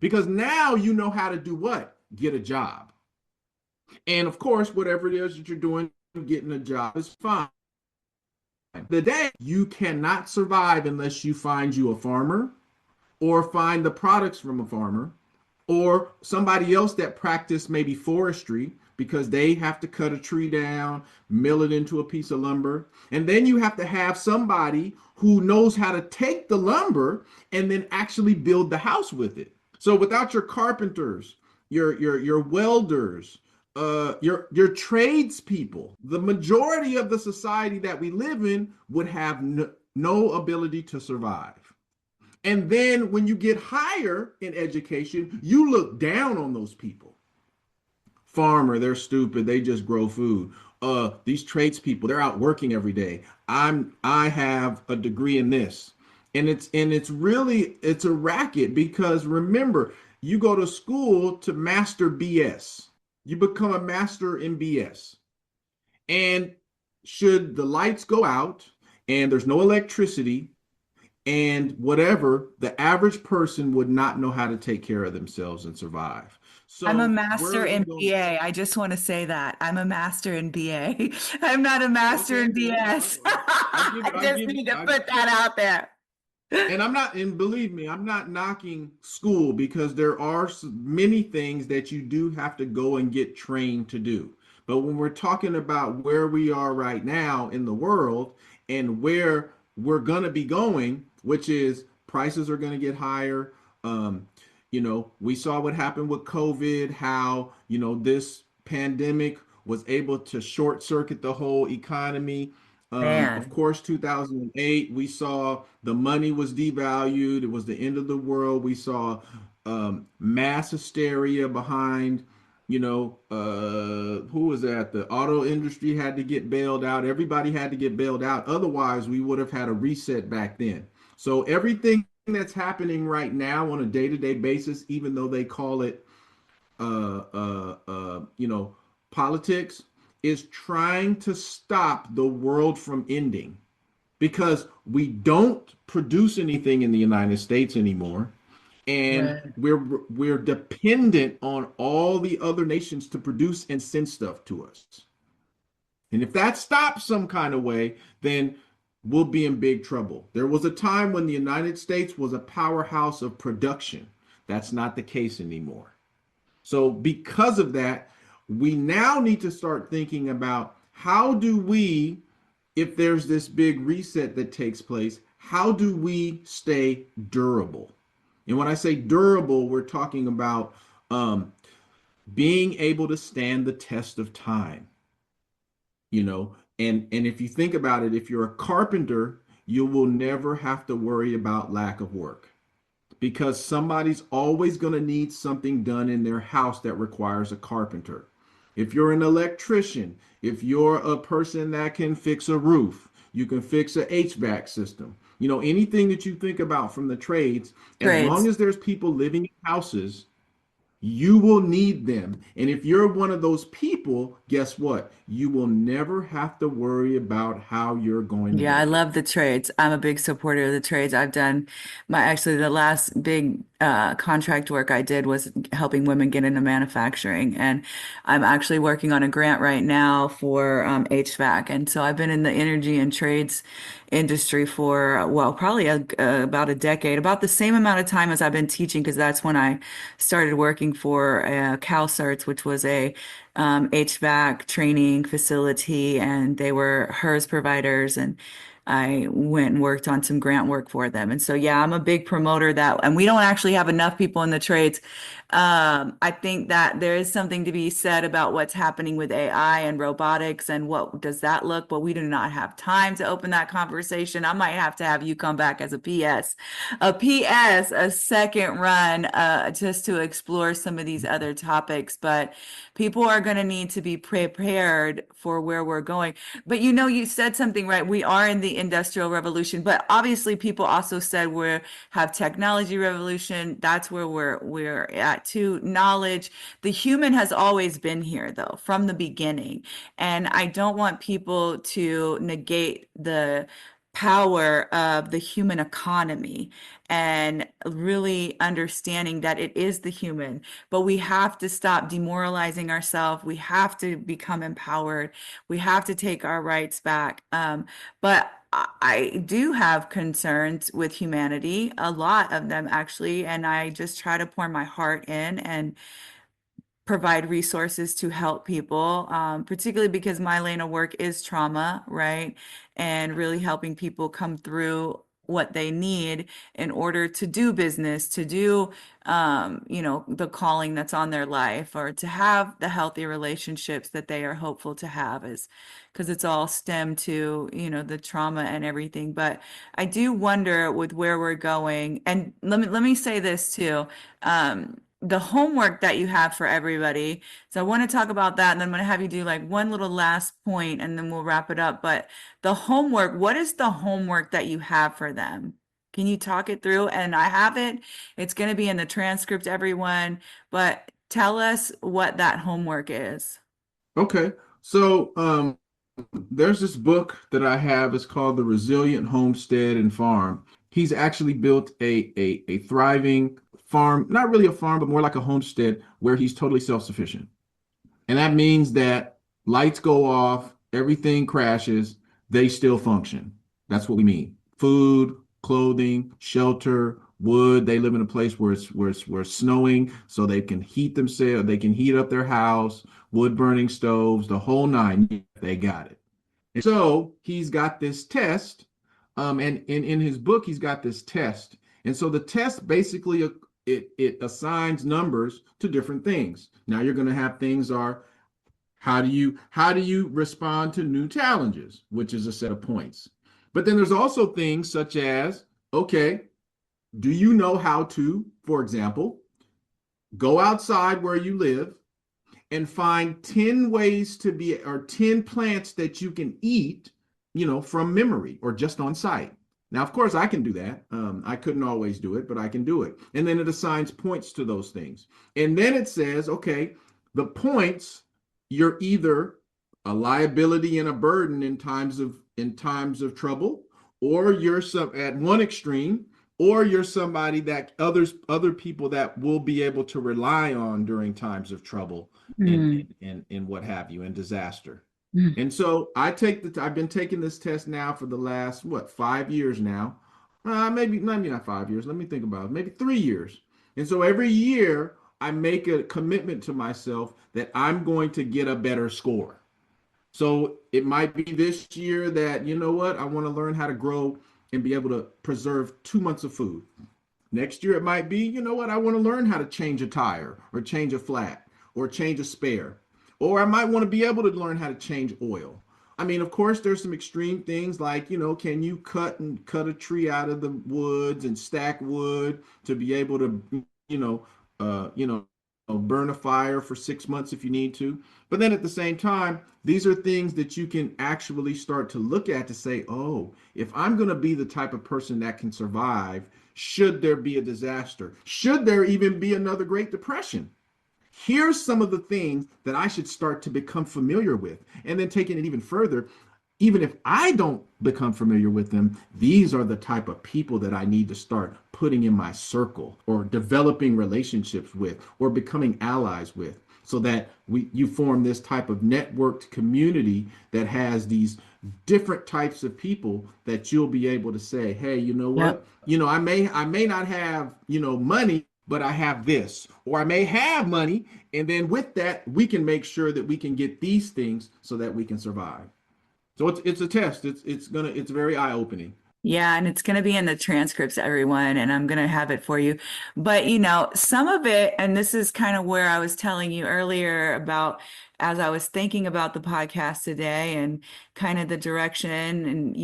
Because now you know how to do what? Get a job. And of course, whatever it is that you're doing, getting a job is fine. The day you cannot survive unless you find you a farmer or find the products from a farmer or somebody else that practice maybe forestry because they have to cut a tree down, mill it into a piece of lumber. And then you have to have somebody who knows how to take the lumber and then actually build the house with it. So without your carpenters, your welders, your tradespeople, the majority of the society that we live in would have no ability to survive. And then when you get higher in education, you look down on those people. Farmer, they're stupid. They just grow food. These tradespeople, they're out working every day. I have a degree in this. And it's really it's a racket because remember, you go to school to master BS. You become a master in BS. And should the lights go out and there's no electricity, and whatever, the average person would not know how to take care of themselves and survive. I'm a So where master are we in going? BA. I just want to say that. I'm a master in BA. I'm not a master Okay, in well, BS. I'll give I I'll just give need to I put that out there. and I'm not, and believe me, I'm not knocking school because there are many things that you do have to go and get trained to do. But when we're talking about where we are right now in the world and where we're going to be going, which is prices are going to get higher. Um, we saw what happened with COVID, how, this pandemic was able to short circuit the whole economy. Of Man, course, 2008, we saw the money was devalued. It was the end of the world. We saw mass hysteria behind, who was that? The auto industry had to get bailed out. Everybody had to get bailed out. Otherwise, we would have had a reset back then. So everything that's happening right now on a day-to-day basis, even though they call it politics, is trying to stop the world from ending because we don't produce anything in the United States anymore, and right. we're dependent on all the other nations to produce and send stuff to us. And if that stops some kind of way, then we'll be in big trouble. There was a time when the United States was a powerhouse of production. That's not the case anymore. So, because of that, we now need to start thinking about how do we, if there's this big reset that takes place, how do we stay durable? And when I say durable, we're talking about being able to stand the test of time, and if you think about it, if you're a carpenter, you will never have to worry about lack of work because somebody's always going to need something done in their house that requires a carpenter. If you're an electrician, if you're a person that can fix a roof, you can fix a HVAC system. Anything that you think about from the trades, as long Trades. as there's people living in houses, you will need them. And if you're one of those people, guess what? You will never have to worry about how you're going to Yeah, I make it. love the trades. I'm a big supporter of the trades. I've done actually the last big contract work I did was helping women get into manufacturing. And I'm actually working on a grant right now for HVAC. And so I've been in the energy and trades industry for, well, probably about a decade, about the same amount of time as I've been teaching, because that's when I started working for CalCerts, which was a HVAC training facility, and they were HERS providers. And I went and worked on some grant work for them. And so, yeah, I'm a big promoter that, and we don't actually have enough people in the trades. I think that there is something to be said about what's happening with AI and robotics and what does that look, but we do not have time to open that conversation. I might have to have you come back as a a second run, just to explore some of these other topics. But people are going to need to be prepared for where we're going. But you said something right. We are in the industrial revolution, but obviously people also said we have technology revolution. That's where we're at too. Knowledge. The human has always been here though, from the beginning. And I don't want people to negate the power of the human economy and really understanding that it is the human, but we have to stop demoralizing ourselves. We have to become empowered. We have to take our rights back. But I do have concerns with humanity, a lot of them actually, and I just try to pour my heart in and provide resources to help people, particularly because my lane of work is trauma, right? And really helping people come through what they need in order to do business, to do, the calling that's on their life, or to have the healthy relationships that they are hopeful to have, is because it's all stemmed to, the trauma and everything. But I do wonder with where we're going, and let me say this too. The homework that you have for everybody. So I want to talk about that, and then I'm going to have you do like one little last point, and then we'll wrap it up. But the homework, what is the homework that you have for them? Can you talk it through? And I have it. It's going to be in the transcript, everyone. But tell us what that homework is. Okay. So there's this book that I have. It's called The Resilient Homestead and Farm. He's actually built a thriving farm, not really a farm, but more like a homestead where he's totally self-sufficient. And that means that lights go off, everything crashes, they still function. That's what we mean. Food, clothing, shelter, wood. They live in a place where it's snowing, so they can heat themselves, they can heat up their house, wood burning stoves, the whole nine. They got it. And so he's got this test, and in his book, he's got this test. And so the test basically it assigns numbers to different things. Now you're going to have things are how do you respond to new challenges, which is a set of points. But then there's also things such as, okay, do you know how to, for example, go outside where you live and find 10 ways to be, or 10 plants that you can eat, from memory or just on sight. Now, of course, I can do that. I couldn't always do it, but I can do it. And then it assigns points to those things. And then it says, okay, the points, you're either a liability and a burden in times of trouble, or you're at one extreme, or you're somebody that other people that will be able to rely on during times of trouble and Mm. and what have you, and disaster. Mm. And so I've been taking this test now for the last 5 years now. Maybe not 5 years. Let me think about it. Maybe 3 years. And so every year I make a commitment to myself that I'm going to get a better score. So it might be this year that, you know what, I want to learn how to grow and be able to preserve 2 months of food. Next year, it might be, you know what, I want to learn how to change a tire or change a flat or change a spare. Or I might want to be able to learn how to change oil. I mean, of course, there's some extreme things like, can you cut a tree out of the woods and stack wood to be able to, you know, burn a fire for 6 months if you need to. But then at the same time, these are things that you can actually start to look at to say, oh, if I'm going to be the type of person that can survive, should there be a disaster? Should there even be another Great Depression? Here's some of the things that I should start to become familiar with. And then taking it even further, even if I don't become familiar with them, these are the type of people that I need to start putting in my circle or developing relationships with or becoming allies with, so that you form this type of networked community that has these different types of people that you'll be able to say, hey, you know Yep. what? I may not have, money, but I have this, or I may have money. And then with that, we can make sure that we can get these things so that we can survive. So it's a test. It's very eye-opening. Yeah, and it's going to be in the transcripts, everyone, and I'm going to have it for you. But, some of it, and this is kind of where I was telling you earlier about as I was thinking about the podcast today and kind of the direction, and,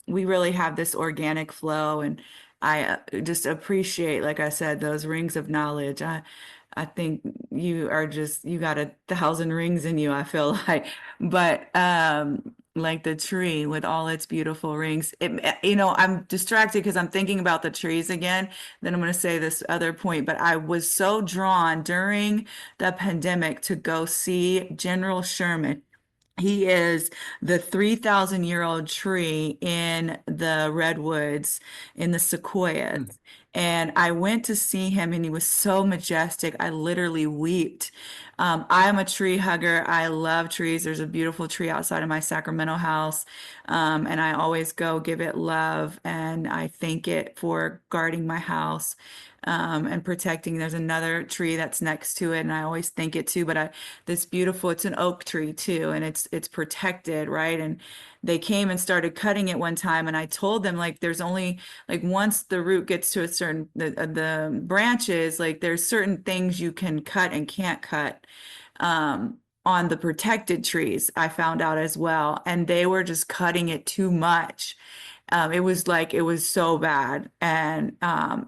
we really have this organic flow, and I just appreciate, like I said, those rings of knowledge. I think you got 1,000 rings in you, I feel like. But like the tree with all its beautiful rings. I'm distracted because I'm thinking about the trees again. Then I'm going to say this other point, but I was so drawn during the pandemic to go see General Sherman. He is the 3,000-year-old tree in the redwoods, in the sequoias. Mm. And I went to see him, and he was so majestic. I literally wept. I'm a tree hugger. I love trees. There's a beautiful tree outside of my Sacramento house. And I always go give it love, and I thank it for guarding my house. And protecting. There's another tree that's next to it, and I always thank it too. But this beautiful, it's an oak tree too, and it's protected, right? And they came and started cutting it one time, and I told them like there's only like once the root gets to a certain the branches, like there's certain things you can cut and can't cut. On the protected trees, I found out as well, and they were just cutting it too much. It was so bad, and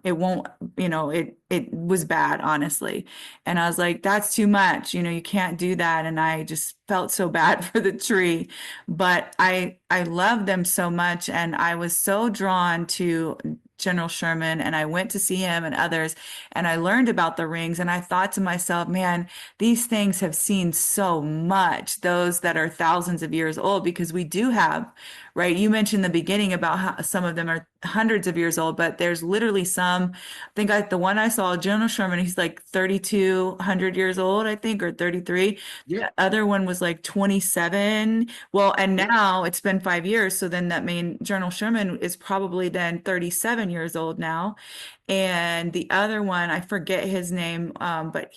it won't, it was bad, honestly. And I was like, that's too much, you can't do that. And I just felt so bad for the tree, but I love them so much, and I was so drawn to General Sherman, and I went to see him and others, and I learned about the rings, and I thought to myself, man, these things have seen so much, those that are thousands of years old, because we do have, right? You mentioned in the beginning about how some of them are hundreds of years old, but there's literally some, the one I saw, Jonah Sherman, he's like 3,200 years old, I think, or 33. Yeah, The other one was like 27. Well, and yeah. now it's been 5 years. So then that means Journal Sherman is probably then 37 years old now. And the other one, I forget his name, but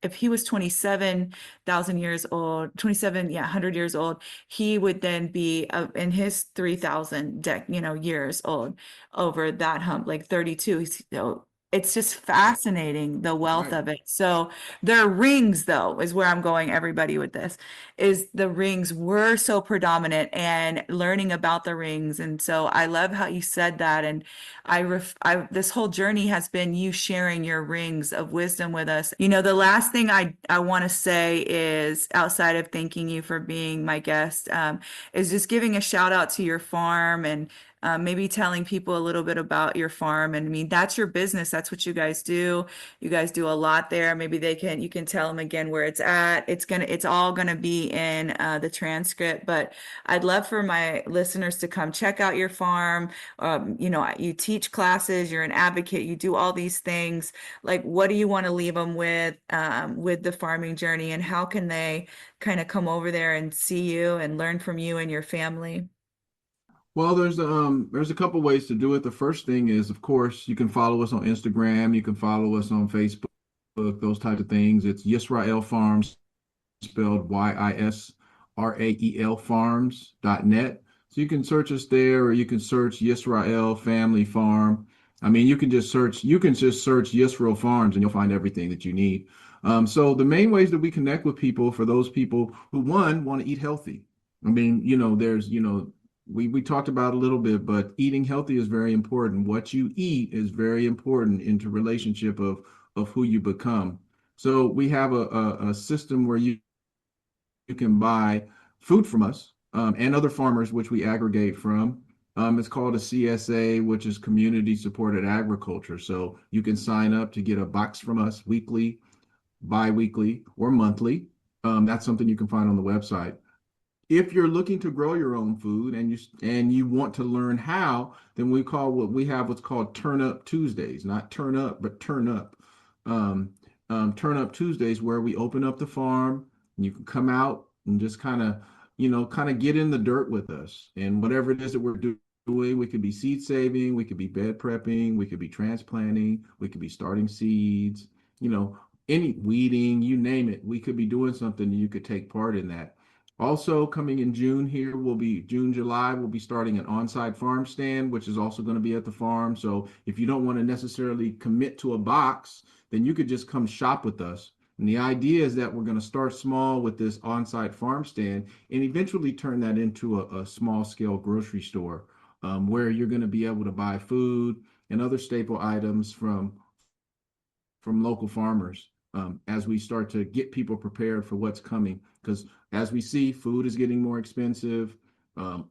if he was 27,000 years old, 27, yeah, 100 years old, he would then be in his 3,000 years old over that hump, like 32. It's just fascinating, the wealth Right. of it. So their rings, though, is where I'm going, everybody, with this, is the rings were so predominant, and learning about the rings. And so I love how you said that. And this whole journey has been you sharing your rings of wisdom with us. The last thing I want to say is, outside of thanking you for being my guest, is just giving a shout out to your farm, and maybe telling people a little bit about your farm. And I mean, that's your business. That's what you guys do. You guys do a lot there. Maybe you can tell them again where it's at. It's all gonna be in the transcript. But I'd love for my listeners to come check out your farm. You teach classes, you're an advocate, you do all these things. Like, what do you want to leave them with the farming journey, and how can they kind of come over there and see you and learn from you and your family? Well, there's a couple ways to do it. The first thing is, of course, you can follow us on Instagram, you can follow us on Facebook, those types of things. It's Yisrael Farms, spelled Yisrael Farms.net. So you can search us there, or you can search Yisrael Family Farm. I mean, you can just search Yisrael Farms and you'll find everything that you need. So the main ways that we connect with people, for those people who, one, want to eat healthy. I mean, we talked about a little bit, but eating healthy is very important. What you eat is very important into relationship of who you become. So we have a system where you can buy food from us, and other farmers, which we aggregate from. It's called a CSA, which is Community Supported Agriculture. So you can sign up to get a box from us weekly, bi-weekly, or monthly. That's something you can find on the website. If you're looking to grow your own food, and you want to learn how, then we have what's called Turn Up Tuesdays, not turn up, but turn up. Um, Turn Up Tuesdays, where we open up the farm, and you can come out and just kind of get in the dirt with us. And whatever it is that we're doing, we could be seed saving, we could be bed prepping, we could be transplanting, we could be starting seeds, any weeding, you name it. We could be doing something, and you could take part in that. Also coming in June here will be June, July, we'll be starting an on-site farm stand, which is also going to be at the farm. So if you don't want to necessarily commit to a box, then you could just come shop with us. And the idea is that we're going to start small with this on-site farm stand and eventually turn that into a small scale grocery store, where you're going to be able to buy food and other staple items from local farmers, as we start to get people prepared for what's coming. Because as we see, food is getting more expensive.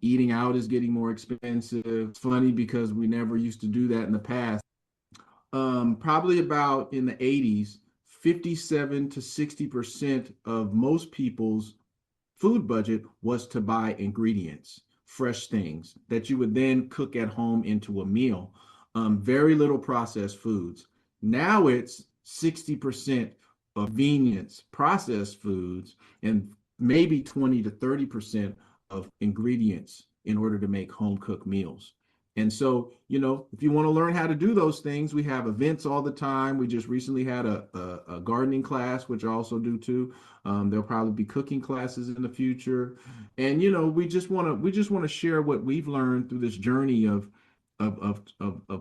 Eating out is getting more expensive. It's funny because we never used to do that in the past. Probably about in the 80s, 57 to 60% of most people's food budget was to buy ingredients, fresh things that you would then cook at home into a meal. Very little processed foods. Now it's 60% of convenience processed foods and maybe 20 to 30% of ingredients in order to make home cooked meals. And so, if you want to learn how to do those things, we have events all the time. We just recently had a gardening class, which I also do too. There'll probably be cooking classes in the future. And, we just want to share what we've learned through this journey of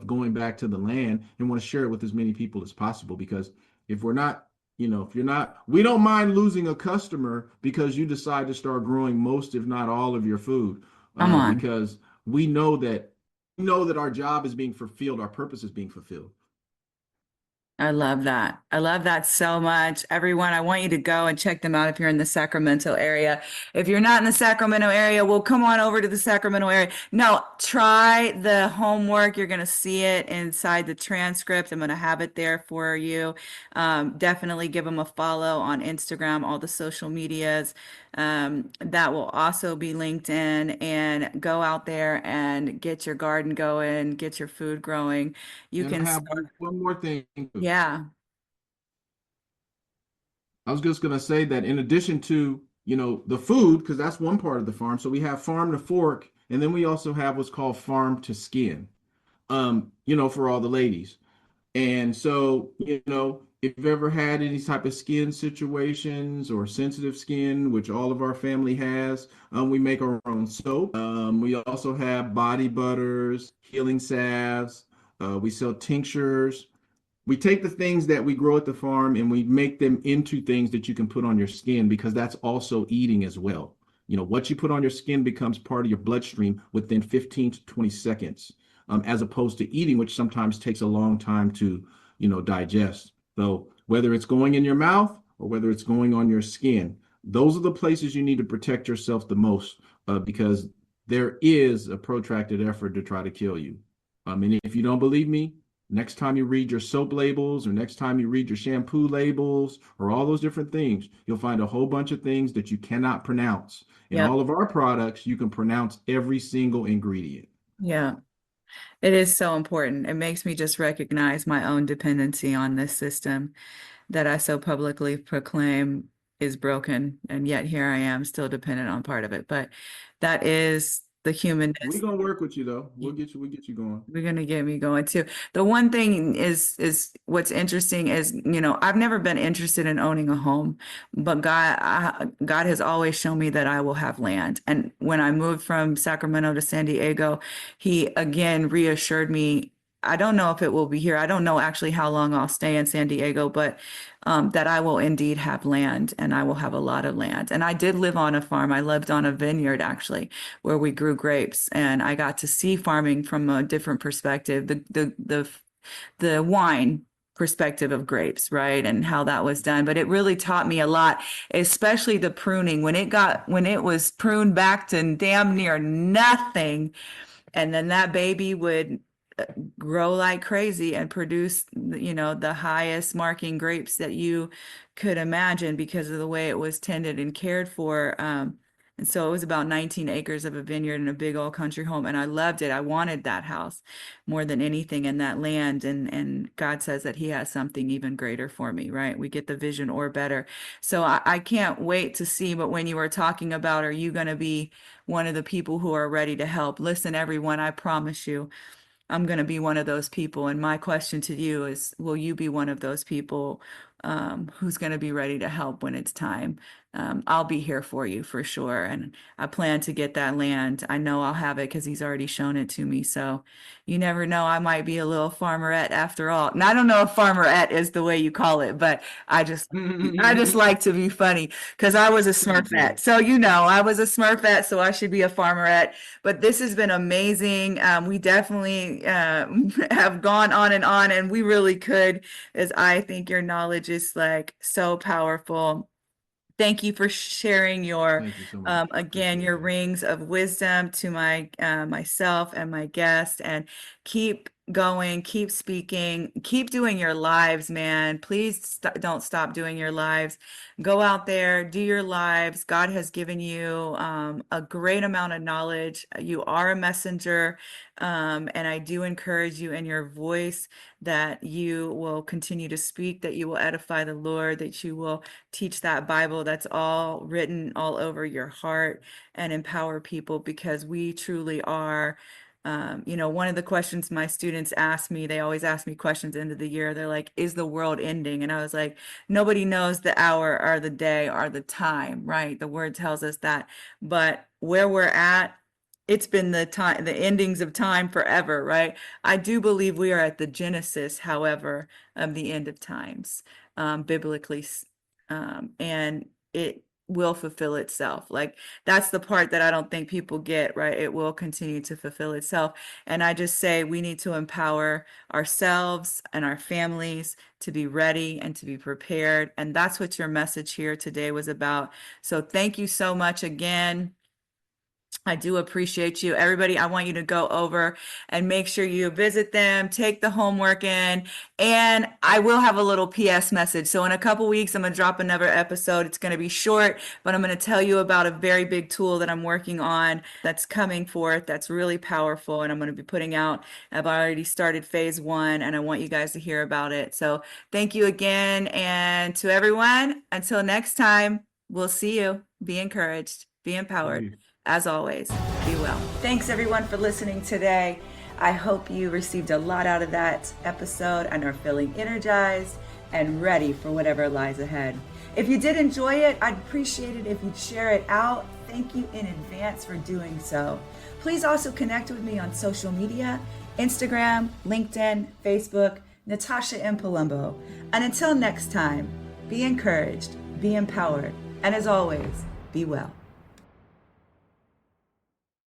going back to the land, and want to share it with as many people as possible. Because if we're not, if you're not, we don't mind losing a customer because you decide to start growing most, if not all, of your food, Come on. because we know that our job is being fulfilled, our purpose is being fulfilled. I love that. I love that so much. Everyone, I want you to go and check them out if you're in the Sacramento area. If you're not in the Sacramento area, well, come on over to the Sacramento area. No, try the homework. You're going to see it inside the transcript. I'm going to have it there for you. Definitely give them a follow on Instagram, all the social medias. That will also be linked in, and go out there and get your garden going, get your food growing. You And I can have start. one more thing. Yeah. I was just going to say that in addition to, the food, because that's one part of the farm. So we have farm to fork, and then we also have what's called farm to skin, for all the ladies. And so, if you've ever had any type of skin situations or sensitive skin, which all of our family has, we make our own soap. We also have body butters, healing salves. We sell tinctures. We take the things that we grow at the farm and we make them into things that you can put on your skin, because that's also eating as well. What you put on your skin becomes part of your bloodstream within 15 to 20 seconds, as opposed to eating, which sometimes takes a long time to, digest. So whether it's going in your mouth or whether it's going on your skin, those are the places you need to protect yourself the most, because there is a protracted effort to try to kill you. And if you don't believe me, next time you read your soap labels, or next time you read your shampoo labels, or all those different things, you'll find a whole bunch of things that you cannot pronounce. In Yep. all of our products, you can pronounce every single ingredient. Yeah. It is so important. It makes me just recognize my own dependency on this system that I so publicly proclaim is broken. And yet here I am still dependent on part of it. But that is the We're humanness. gonna work with you though. We'll get you going. We're gonna get me going too. The one thing is what's interesting is, I've never been interested in owning a home, but God has always shown me that I will have land. And when I moved from Sacramento to San Diego, He again reassured me. I don't know if it will be here. I don't know actually how long I'll stay in San Diego, but that I will indeed have land, and I will have a lot of land. And I did live on a farm. I lived on a vineyard actually, where we grew grapes, and I got to see farming from a different perspective, the wine perspective of grapes, right? And how that was done. But it really taught me a lot, especially the pruning when it was pruned back to damn near nothing, and then that baby would grow like crazy and produce, the highest marking grapes that you could imagine because of the way it was tended and cared for. And so it was about 19 acres of a vineyard and a big old country home. And I loved it. I wanted that house more than anything in that land. And God says that He has something even greater for me, right? We get the vision or better. So I can't wait to see. But when you were talking about, are you going to be one of the people who are ready to help? Listen, everyone, I promise you, I'm going to be one of those people. And my question to you is, will you be one of those people who's going to be ready to help when it's time? I'll be here for you for sure. And I plan to get that land. I know I'll have it because he's already shown it to me. So you never know. I might be a little farmerette after all. And I don't know if farmerette is the way you call it, but I just like to be funny because I was a Smurfette. So, I was a Smurfette, so I should be a farmerette. But this has been amazing. We definitely have gone on, and we really could, as I think your knowledge is like so powerful. Thank you for sharing your, Thank you so much. again, your rings of wisdom to myself and my guest. And keep going, keep speaking, keep doing your lives, man. Please don't stop doing your lives. Go out there, do your lives. God has given you a great amount of knowledge. You are a messenger. And I do encourage you in your voice that you will continue to speak, that you will edify the Lord, that you will teach that Bible that's all written all over your heart and empower people, because we truly are. One of the questions my students ask me, they always ask me questions end of the year. They're like, is the world ending? And I was like, nobody knows the hour or the day or the time, right? The word tells us that. But where we're at, it's been the endings of time forever, right? I do believe we are at the genesis, however, of the end of times, biblically, and it will fulfill itself. Like, that's the part that I don't think people get, right? It will continue to fulfill itself. And I just say we need to empower ourselves and our families to be ready and to be prepared. And that's what your message here today was about. So thank you so much again. I do appreciate you. Everybody, I want you to go over and make sure you visit them, take the homework in, and I will have a little PS message. So in a couple weeks, I'm going to drop another episode. It's going to be short, but I'm going to tell you about a very big tool that I'm working on that's coming forth that's really powerful, and I'm going to be putting out. I've already started phase 1, and I want you guys to hear about it. So thank you again, and to everyone, until next time, we'll see you. Be encouraged. Be empowered. As always, be well. Thanks everyone for listening today. I hope you received a lot out of that episode and are feeling energized and ready for whatever lies ahead. If you did enjoy it, I'd appreciate it if you'd share it out. Thank you in advance for doing so. Please also connect with me on social media, Instagram, LinkedIn, Facebook, Natasha M. Palumbo. And until next time, be encouraged, be empowered, and as always, be well.